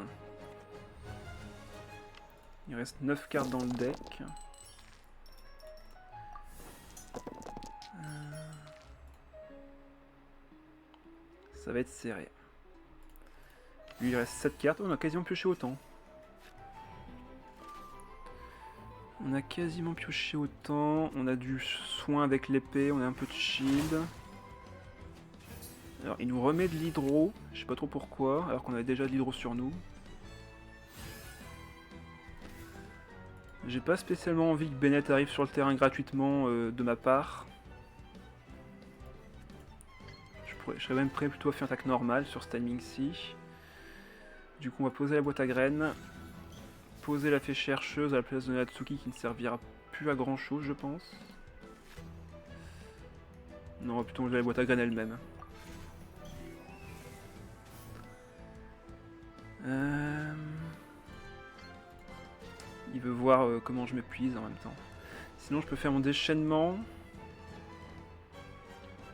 Il reste 9 cartes dans le deck. Ça va être serré. Lui, il reste 7 cartes. Oh, on a quasiment pioché autant. On a quasiment pioché autant. On a du soin avec l'épée. On a un peu de shield. Alors il nous remet de l'hydro, je sais pas trop pourquoi, alors qu'on avait déjà de l'hydro sur nous. J'ai pas spécialement envie que Bennett arrive sur le terrain gratuitement de ma part. Je serais même prêt plutôt à faire une attaque normale sur ce timing-ci. Du coup on va poser la boîte à graines. Poser la fée chercheuse à la place de Natsuki qui ne servira plus à grand chose je pense. Non, on va plutôt enlever la boîte à graines elle-même. Il veut voir comment je m'épuise en même temps. Sinon je peux faire mon déchaînement.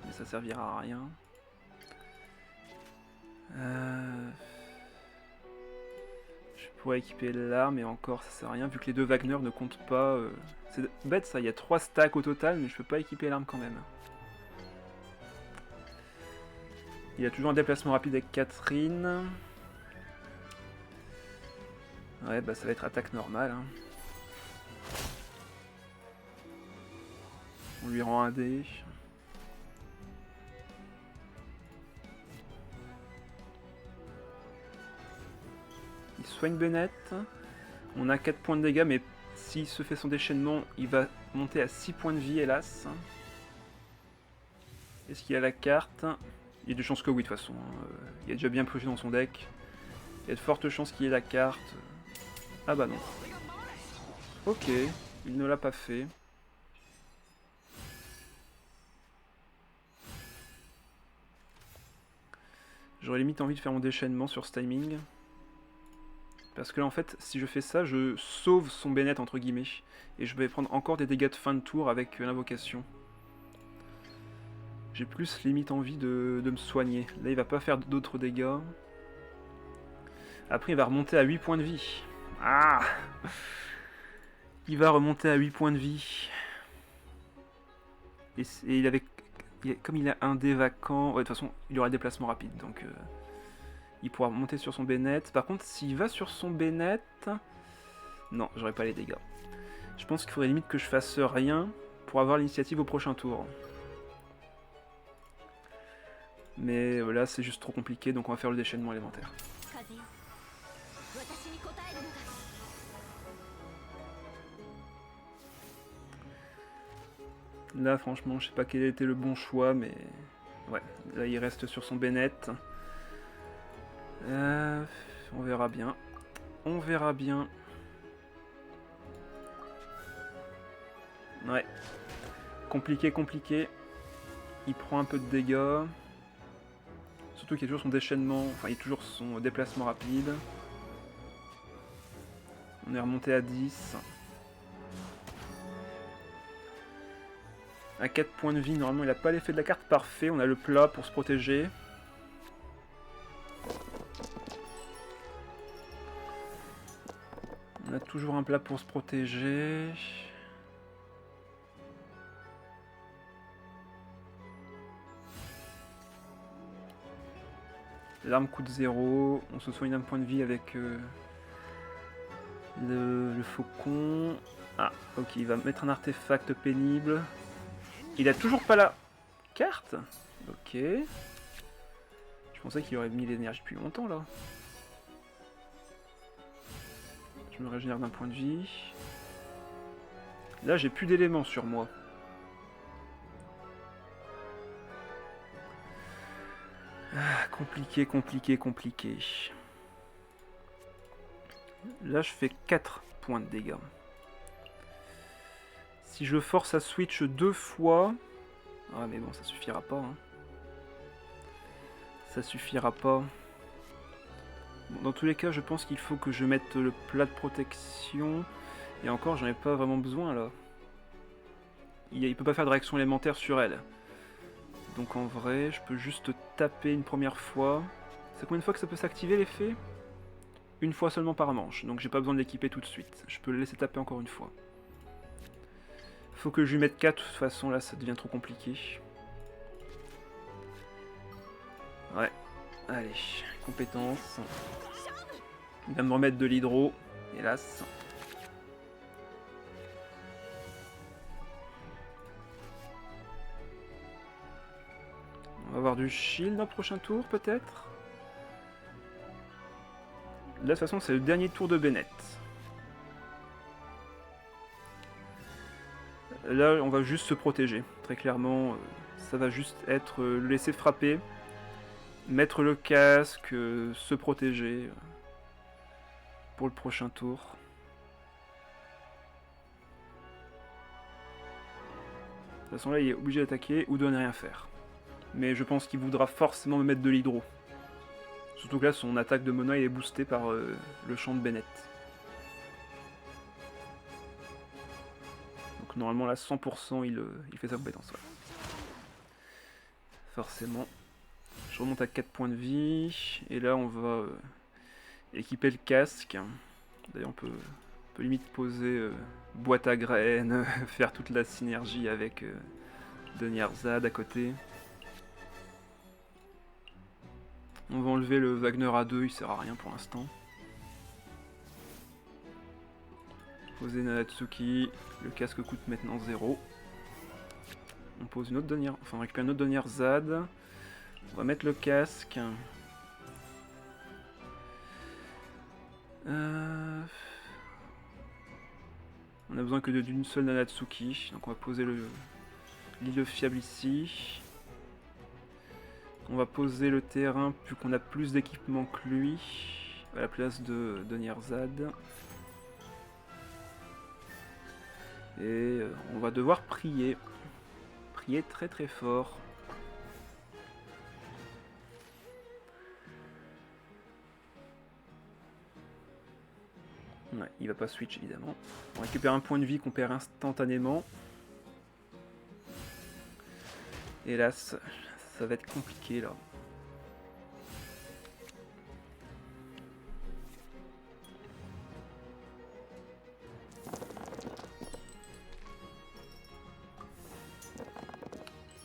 Mais ça servira à rien. Je pourrais équiper l'arme, mais encore ça sert à rien vu que les deux Wagner ne comptent pas. C'est bête ça, il y a 3 stacks au total, mais je peux pas équiper l'arme quand même. Il a toujours un déplacement rapide avec Catherine. Ouais, bah ça va être attaque normale. Hein. On lui rend un dé. Il soigne Bennett. On a 4 points de dégâts, mais s'il se fait son déchaînement, il va monter à 6 points de vie, hélas. Est-ce qu'il a la carte? Il y a de chances que oui, de toute façon. Il a déjà bien pioché dans son deck. Il y a de fortes chances qu'il ait la carte. Ah bah non. Ok, il ne l'a pas fait. J'aurais limite envie de faire mon déchaînement sur ce timing. Parce que là en fait, si je fais ça, je sauve son Bennett entre guillemets. Et je vais prendre encore des dégâts de fin de tour avec l'invocation. J'ai plus limite envie de me soigner. Là il va pas faire d'autres dégâts. Après il va remonter à 8 points de vie. Ah! Il va remonter à 8 points de vie. Et il avait... Comme il a un dé vacant... Ouais, de toute façon, il aura le déplacement rapide, donc... il pourra monter sur son Bennett. Par contre, s'il va sur son Bennett... Non, j'aurai pas les dégâts. Je pense qu'il faudrait limite que je fasse rien pour avoir l'initiative au prochain tour. Mais là, c'est juste trop compliqué, donc on va faire le déchaînement élémentaire. Là, franchement, je sais pas quel était le bon choix, mais... Ouais, là, il reste sur son Bennett. On verra bien. On verra bien. Ouais. Compliqué, compliqué. Il prend un peu de dégâts. Surtout qu'il y a toujours son déchaînement, enfin il y a toujours son déplacement rapide. On est remonté à 10. À 4 points de vie, normalement il n'a pas l'effet de la carte parfait, on a le plat pour se protéger. On a toujours un plat pour se protéger. L'arme coûte 0, on se soigne d'un point de vie avec le faucon. Ah, ok, il va mettre un artefact pénible. Il a toujours pas la carte. Ok. Je pensais qu'il aurait mis l'énergie depuis longtemps là. Je me régénère d'un point de vie. Là, j'ai plus d'éléments sur moi. Ah, compliqué, compliqué, compliqué. Là, je fais 4 points de dégâts. Si je force à switch 2 fois... Ah, mais bon, ça suffira pas. Hein. Ça suffira pas. Bon, dans tous les cas, je pense qu'il faut que je mette le plat de protection. Et encore, j'en ai pas vraiment besoin, là. Il peut pas faire de réaction élémentaire sur elle. Donc en vrai, je peux juste taper une première fois. C'est combien de fois que ça peut s'activer l'effet? Une fois seulement par manche, donc j'ai pas besoin de l'équiper tout de suite. Je peux le laisser taper encore une fois. Faut que je lui mette 4, de toute façon là ça devient trop compliqué. Ouais, allez, compétence. Il va me remettre de l'hydro, hélas. On va avoir du shield au prochain tour, peut-être. Là, de toute façon, c'est le dernier tour de Bennett. Là, on va juste se protéger. Très clairement, ça va juste être le laisser frapper, mettre le casque, se protéger pour le prochain tour. De toute façon, là, il est obligé d'attaquer ou de ne rien faire. Mais je pense qu'il voudra forcément me mettre de l'hydro. Surtout que là, son attaque de Mona est boostée par le champ de Bennett. Donc normalement, là, 100%, il fait sa compétence. Ouais. Forcément. Je remonte à 4 points de vie. Et là, on va équiper le casque. D'ailleurs, on peut limite poser boîte à graines, faire toute la synergie avec Donnierzad à côté. On va enlever le Wagner A2, il sert à rien pour l'instant. Poser Nanatsuki, le casque coûte maintenant 0. On pose une autre Donnierzad, enfin on récupère une autre Donnierzad. On va mettre le casque. On a besoin que d'une seule Nanatsuki, donc on va poser l'île fiable ici. On va poser le terrain, vu qu'on a plus d'équipement que lui, à la place de Donnierzad. Et on va devoir prier. Prier très très fort. Ouais, il va pas switch évidemment. On récupère un point de vie qu'on perd instantanément. Hélas, ça va être compliqué là.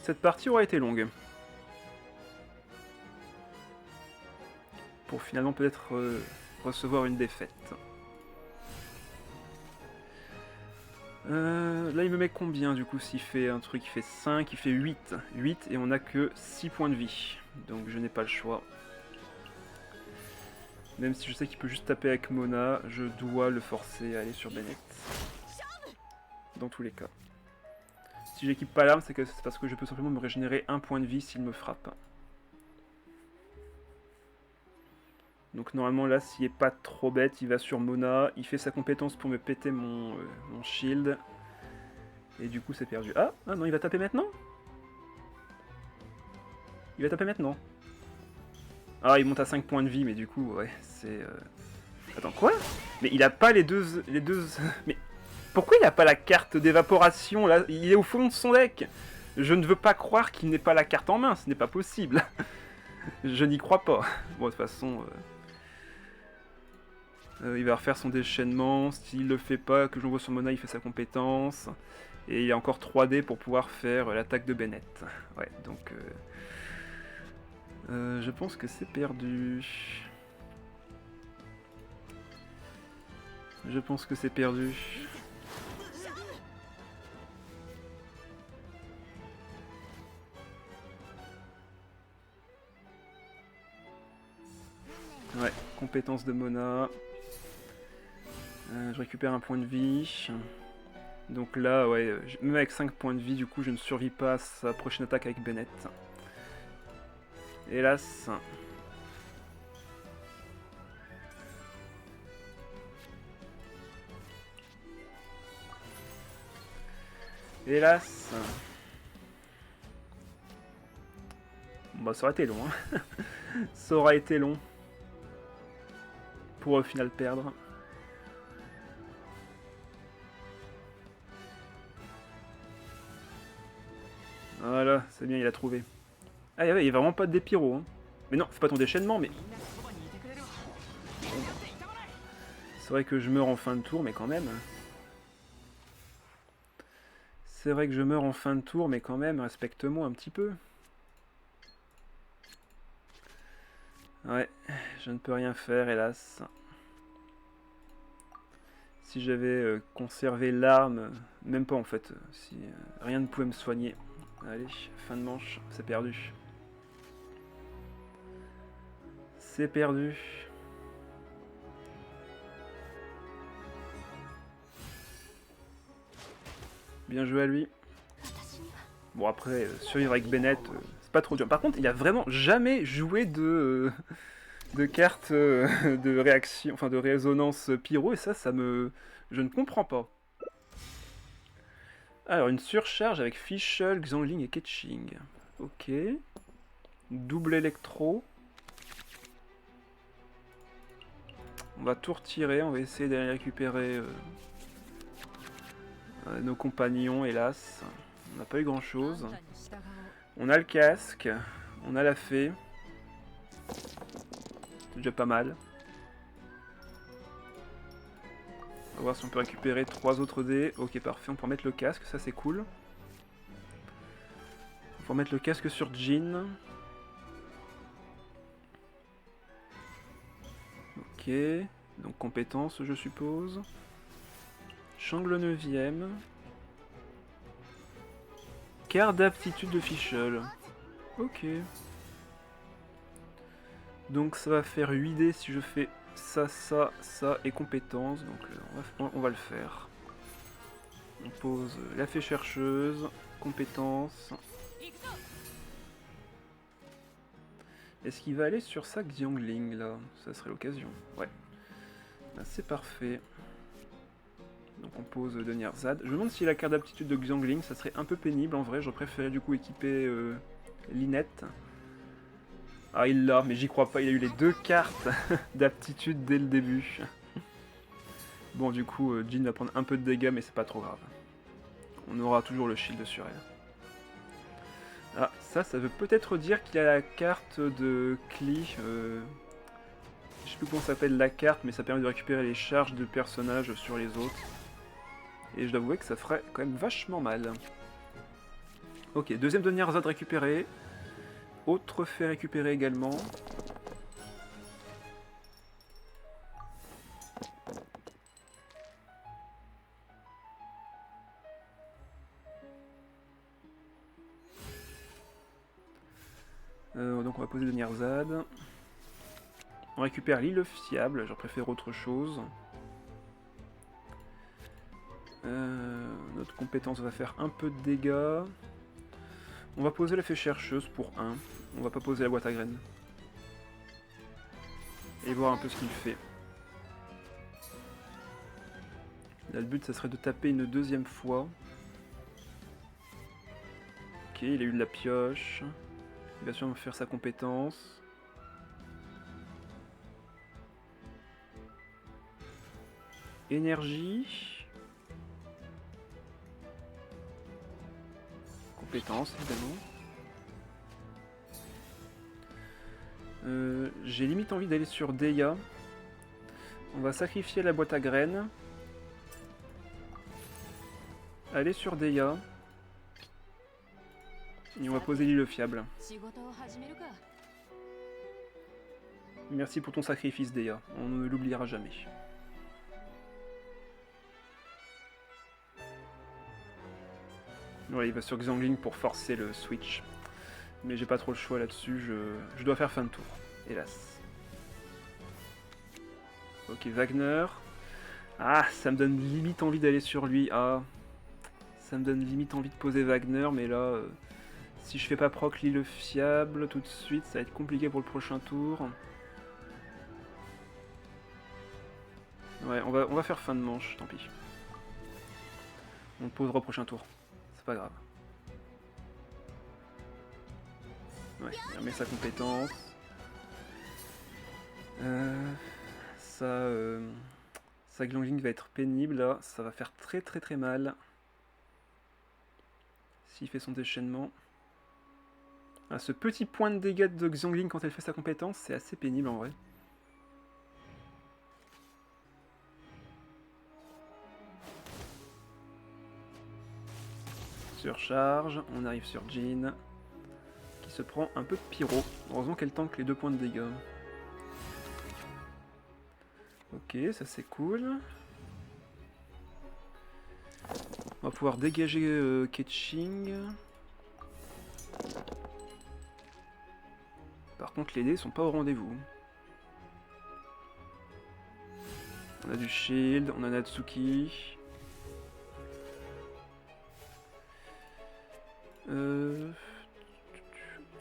Cette partie aura été longue. Pour finalement peut-être recevoir une défaite. Là il me met combien du coup s'il fait un truc, il fait 5, il fait 8. 8 et on a que 6 points de vie. Donc je n'ai pas le choix. Même si je sais qu'il peut juste taper avec Mona, je dois le forcer à aller sur Bennett. Dans tous les cas. Si j'équipe pas l'arme, c'est parce que je peux simplement me régénérer un point de vie s'il me frappe. Donc normalement là, s'il est pas trop bête, il va sur Mona, il fait sa compétence pour me péter mon shield. Et du coup c'est perdu. Ah non, il va taper maintenant? Il va taper maintenant. Ah, il monte à 5 points de vie, mais du coup, ouais, c'est... Attends, quoi? Mais il a pas les deux... Mais pourquoi il a pas la carte d'évaporation, là? Il est au fond de son deck. Je ne veux pas croire qu'il n'ait pas la carte en main, ce n'est pas possible. Je n'y crois pas. Bon, de toute façon... il va refaire son déchaînement. S'il le fait pas, que j'envoie sur Mona, il fait sa compétence. Et il a encore 3D pour pouvoir faire l'attaque de Bennett. Ouais, donc... je pense que c'est perdu. Je pense que c'est perdu. Ouais, compétence de Mona. Je récupère un point de vie. Donc là, ouais, même avec 5 points de vie, du coup, je ne survis pas à sa prochaine attaque avec Bennett. Hélas. Hélas. Bon, bah ça aurait été long, hein. Ça aurait été long. Pour au final perdre. Voilà, c'est bien, il a trouvé. Ah, il y a vraiment pas de dépiro, hein. Mais non, fais pas ton déchaînement, mais... C'est vrai que je meurs en fin de tour, mais quand même. C'est vrai que je meurs en fin de tour, mais quand même, respecte-moi un petit peu. Ouais, je ne peux rien faire, hélas. Si j'avais conservé l'arme, même pas en fait, si rien ne pouvait me soigner. Allez, fin de manche, c'est perdu. C'est perdu. Bien joué à lui. Bon après, survivre avec Bennett, c'est pas trop dur. Par contre, il a vraiment jamais joué de cartes de réaction, enfin de résonance pyro, et ça je ne comprends pas. Alors, une surcharge avec Fischl, Xiangling et Ketching. Ok. Double électro. On va tout retirer, on va essayer d'aller récupérer nos compagnons, hélas. On n'a pas eu grand chose. On a le casque, on a la fée. C'est déjà pas mal. On va voir si on peut récupérer 3 autres dés. Ok, parfait, on peut remettre le casque, ça c'est cool. On peut remettre le casque sur Jin. Ok, donc compétence je suppose. Shang le 9ème. Carte d'aptitude de Fischl. Ok. Donc ça va faire 8 dés si je fais ça, ça, ça et compétence. Donc on va le faire. On pose la fée chercheuse, compétence. Est-ce qu'il va aller sur ça Xiangling là? Ça serait l'occasion. Ouais. Là, c'est parfait. Donc on pose Denierzad. Je me demande si la carte d'aptitude de Xiangling, ça serait un peu pénible en vrai. J'aurais préféré du coup équiper Linette. Ah il l'a, mais j'y crois pas. Il a eu les 2 cartes d'aptitude dès le début. Bon du coup, Jin va prendre un peu de dégâts, mais c'est pas trop grave. On aura toujours le shield sur elle. Ah, ça veut peut-être dire qu'il a la carte de Klee. Je sais plus comment s'appelle la carte, mais ça permet de récupérer les charges de personnages sur les autres. Et je dois avouer que ça ferait quand même vachement mal. Ok, deuxième de Nierzad récupéré. Autre fait récupérer également. Donc on va poser de Nierzad. On récupère l'île fiable, je préfère autre chose. Notre compétence va faire un peu de dégâts. On va poser la fée chercheuse pour 1. On va pas poser la boîte à graines. Et voir un peu ce qu'il fait. Là, le but, ça serait de taper une 2e fois. Ok, il a eu de la pioche. Il va sûrement faire sa compétence. Énergie. Compétence, évidemment. J'ai limite envie d'aller sur Deia. On va sacrifier la boîte à graines. Aller sur Deia. Et on va poser l'île fiable. Merci pour ton sacrifice, Deia. On ne l'oubliera jamais. Ouais, il va sur Xiangling pour forcer le switch. Mais j'ai pas trop le choix là-dessus, je dois faire fin de tour. Hélas. Ok, Wagner. Ah, ça me donne limite envie d'aller sur lui. Ah, ça me donne limite envie de poser Wagner, mais là, si je fais pas proc l'île fiable tout de suite, ça va être compliqué pour le prochain tour. Ouais, on va faire fin de manche, tant pis. On le posera au prochain tour. C'est pas grave. Ouais, il remet sa compétence. Sa Xiangling va être pénible là, ça va faire très mal. S'il fait son déchaînement. Ah, ce petit point de dégâts de Xiangling quand elle fait sa compétence, c'est assez pénible en vrai. Surcharge, on arrive sur Jin, qui se prend un peu de pyro. Heureusement qu'elle tank les 2 points de dégâts. Ok, ça c'est cool. On va pouvoir dégager Ketching. Par contre les dés sont pas au rendez-vous. On a du shield, on a Natsuki.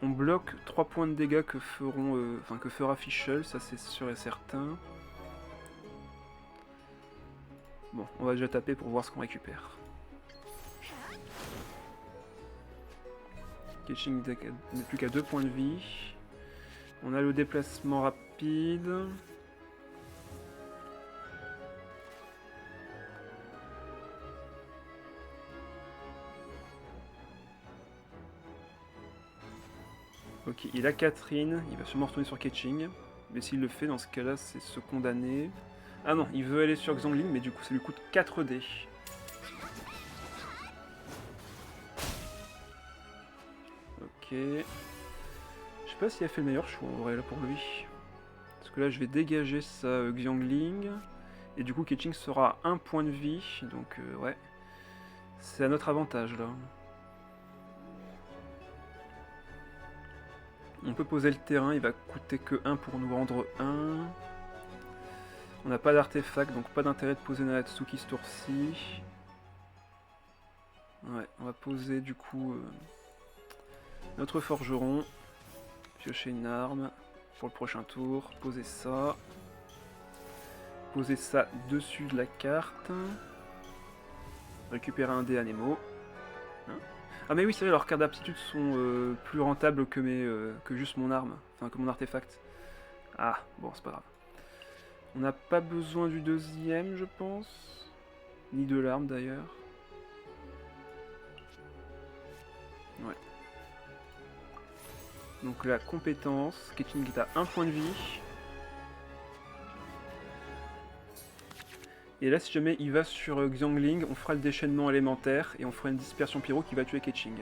On bloque 3 points de dégâts que que fera Fischl, ça c'est sûr et certain. Bon, on va déjà taper pour voir ce qu'on récupère. Ketching n'est plus qu'à 2 points de vie. On a le déplacement rapide. Ok, il a Catherine, il va sûrement retourner sur Ketching. Mais s'il le fait, dans ce cas-là, c'est se condamner. Ah non, il veut aller sur Xiangling, mais du coup, ça lui coûte 4 dés. Ok. Je sais pas s'il a fait le meilleur choix, en vrai, là, pour lui. Parce que là, je vais dégager sa Xiangling. Et du coup, Ketching sera à 1 point de vie. Donc, ouais. C'est à notre avantage, là. On peut poser le terrain, il va coûter que 1 pour nous rendre 1. On n'a pas d'artefact, donc pas d'intérêt de poser Natsuki ce tour-ci. Ouais, on va poser du coup notre forgeron. Piocher une arme pour le prochain tour. Poser ça. Poser ça dessus de la carte. Récupérer un dé à Nemo. Hein, ah mais oui, c'est vrai, leurs cartes d'aptitude sont plus rentables que juste mon arme. Enfin, que mon artefact. Ah, bon, c'est pas grave. On n'a pas besoin du deuxième, je pense. Ni de l'arme, d'ailleurs. Ouais. Donc la compétence, Ketching est à 1 point de vie. Et là, si jamais il va sur Xiangling, on fera le déchaînement élémentaire et on fera une dispersion pyro qui va tuer Ketching.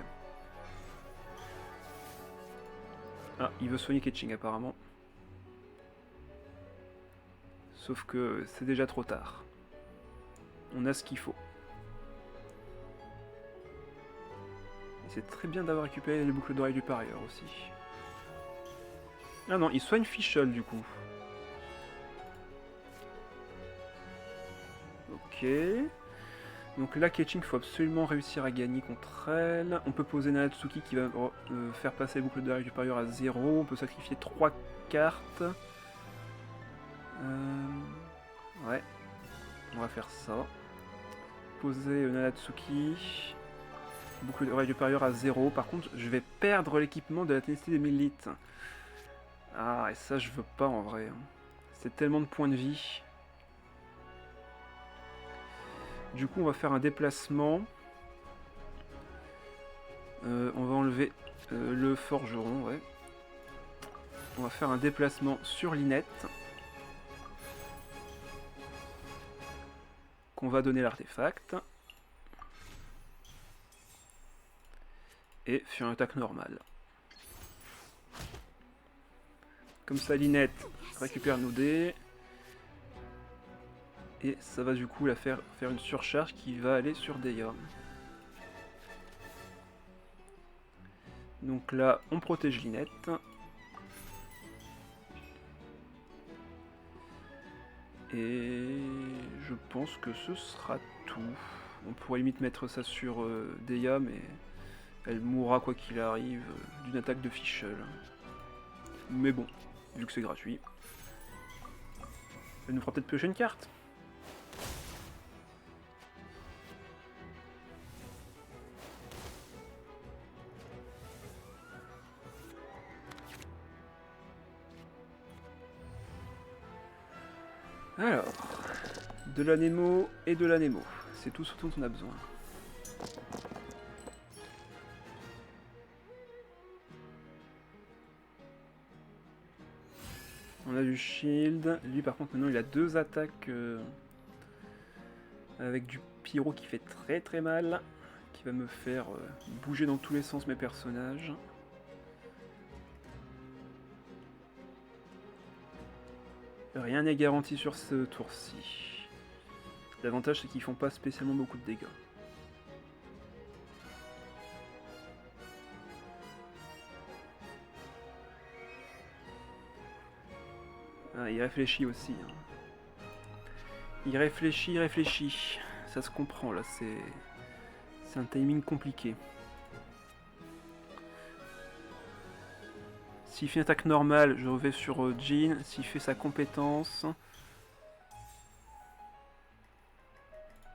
Ah, il veut soigner Ketching apparemment. Sauf que c'est déjà trop tard. On a ce qu'il faut. Et c'est très bien d'avoir récupéré les boucles d'oreilles du parieur aussi. Ah non, il soigne Fischl du coup. Ok. Donc là, Ketching, il faut absolument réussir à gagner contre elle. On peut poser Natsuki qui va faire passer les boucles d'oreilles du parieur à 0. On peut sacrifier 3 cartes. Ouais. On va faire ça. Poser Natsuki. Boucle d'oreille du parieur à 0. Par contre, je vais perdre l'équipement de la ténacité des Milites. Ah, et ça, je veux pas en vrai. C'est tellement de points de vie. Du coup, on va faire un déplacement. On va enlever le forgeron, ouais. On va faire un déplacement sur Linette. Qu'on va donner l'artefact. Et faire une attaque normale. Comme ça, Linette récupère nos dés. Et ça va du coup la faire une surcharge qui va aller sur Deia. Donc là, on protège Linette. Et je pense que ce sera tout. On pourrait limite mettre ça sur Deia, mais elle mourra quoi qu'il arrive d'une attaque de Fischl. Mais bon, vu que c'est gratuit. Elle nous fera peut-être piocher une carte. Alors, de l'Anemo et de l'Anemo. C'est tout ce dont on a besoin. On a du shield. Lui par contre maintenant il a 2 attaques avec du pyro qui fait très très mal. Qui va me faire bouger dans tous les sens mes personnages. Rien n'est garanti sur ce tour-ci. L'avantage c'est qu'ils font pas spécialement beaucoup de dégâts. Ah, il réfléchit aussi. Hein. Il réfléchit, il réfléchit. Ça se comprend là, c'est un timing compliqué. S'il fait une attaque normale, je vais sur Jin. S'il fait sa compétence...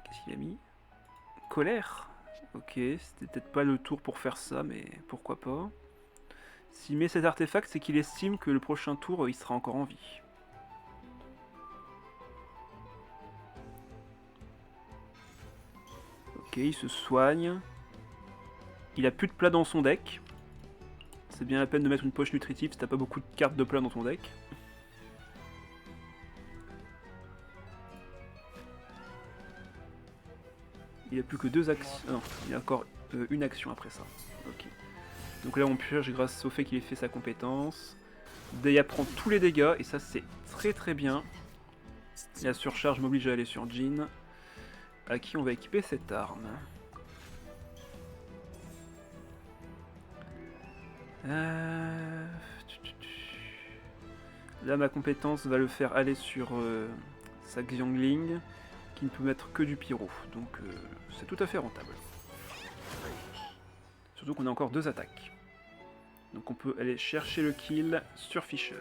Qu'est-ce qu'il a mis? Colère. Ok, c'était peut-être pas le tour pour faire ça, mais pourquoi pas. S'il met cet artefact, c'est qu'il estime que le prochain tour, il sera encore en vie. Ok, il se soigne. Il a plus de plat dans son deck. C'est bien la peine de mettre une poche nutritive si t'as pas beaucoup de cartes de plat dans ton deck. Il a plus que 2 actions. Non, il a encore une action après ça. Ok. Donc là on purge grâce au fait qu'il ait fait sa compétence. Deya prend tous les dégâts et ça c'est très très bien. La surcharge m'oblige à aller sur Jin. À qui on va équiper cette arme. Là ma compétence va le faire aller sur sa Xiangling, qui ne peut mettre que du pyro, donc c'est tout à fait rentable. Surtout qu'on a encore 2 attaques. Donc on peut aller chercher le kill sur Fischl.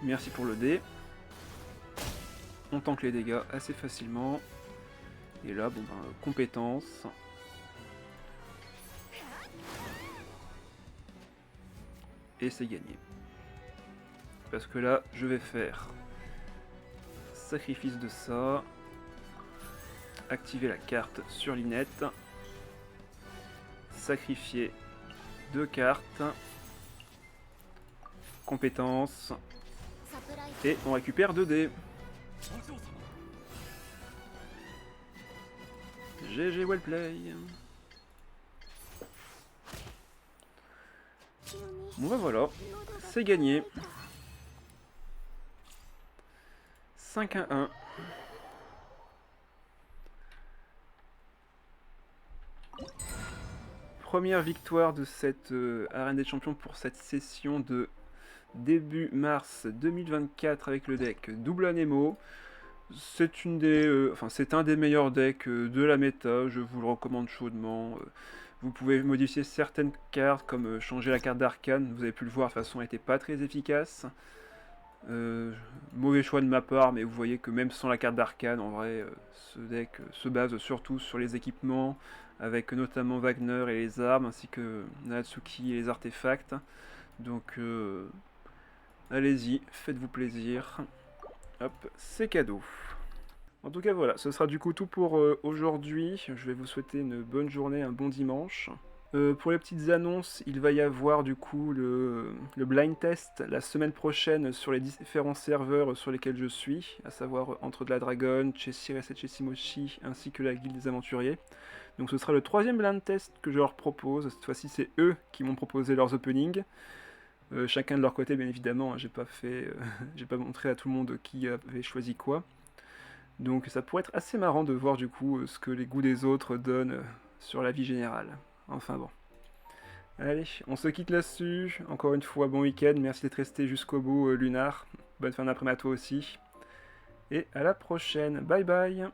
Merci pour le dé. On tank les dégâts assez facilement. Et là, bon ben, compétence. Et c'est gagné. Parce que là, je vais faire sacrifice de ça. Activer la carte sur Linette. Sacrifier 2 cartes. Compétence. Et on récupère 2 dés. GG Wellplay. Bon ben voilà, c'est gagné. 5-1. Première victoire de cette Arène des Champions pour cette session de début mars 2024 avec le deck Double Anemo. C'est un des meilleurs decks de la méta, je vous le recommande chaudement. Vous pouvez modifier certaines cartes, comme changer la carte d'Arcane, vous avez pu le voir, de toute façon elle n'était pas très efficace. Mauvais choix de ma part, mais vous voyez que même sans la carte d'Arcane, en vrai, ce deck se base surtout sur les équipements, avec notamment Wagner et les armes, ainsi que Natsuki et les artefacts. Donc allez-y, faites-vous plaisir. Hop, c'est cadeau. En tout cas voilà, ce sera du coup tout pour aujourd'hui. Je vais vous souhaiter une bonne journée, un bon dimanche. Pour les petites annonces, il va y avoir du coup le blind test la semaine prochaine sur les différents serveurs sur lesquels je suis, à savoir Entre de la Dragon, Chessir et Chessimochi, ainsi que la Guilde des Aventuriers. Donc ce sera le 3e blind test que je leur propose. Cette fois-ci c'est eux qui m'ont proposé leurs openings. Chacun de leur côté bien évidemment, hein, j'ai pas montré à tout le monde qui avait choisi quoi. Donc ça pourrait être assez marrant de voir du coup ce que les goûts des autres donnent sur la vie générale. Enfin bon. Allez, on se quitte là-dessus. Encore une fois, bon week-end. Merci d'être resté jusqu'au bout, Lunar. Bonne fin d'après-midi à toi aussi. Et à la prochaine. Bye bye.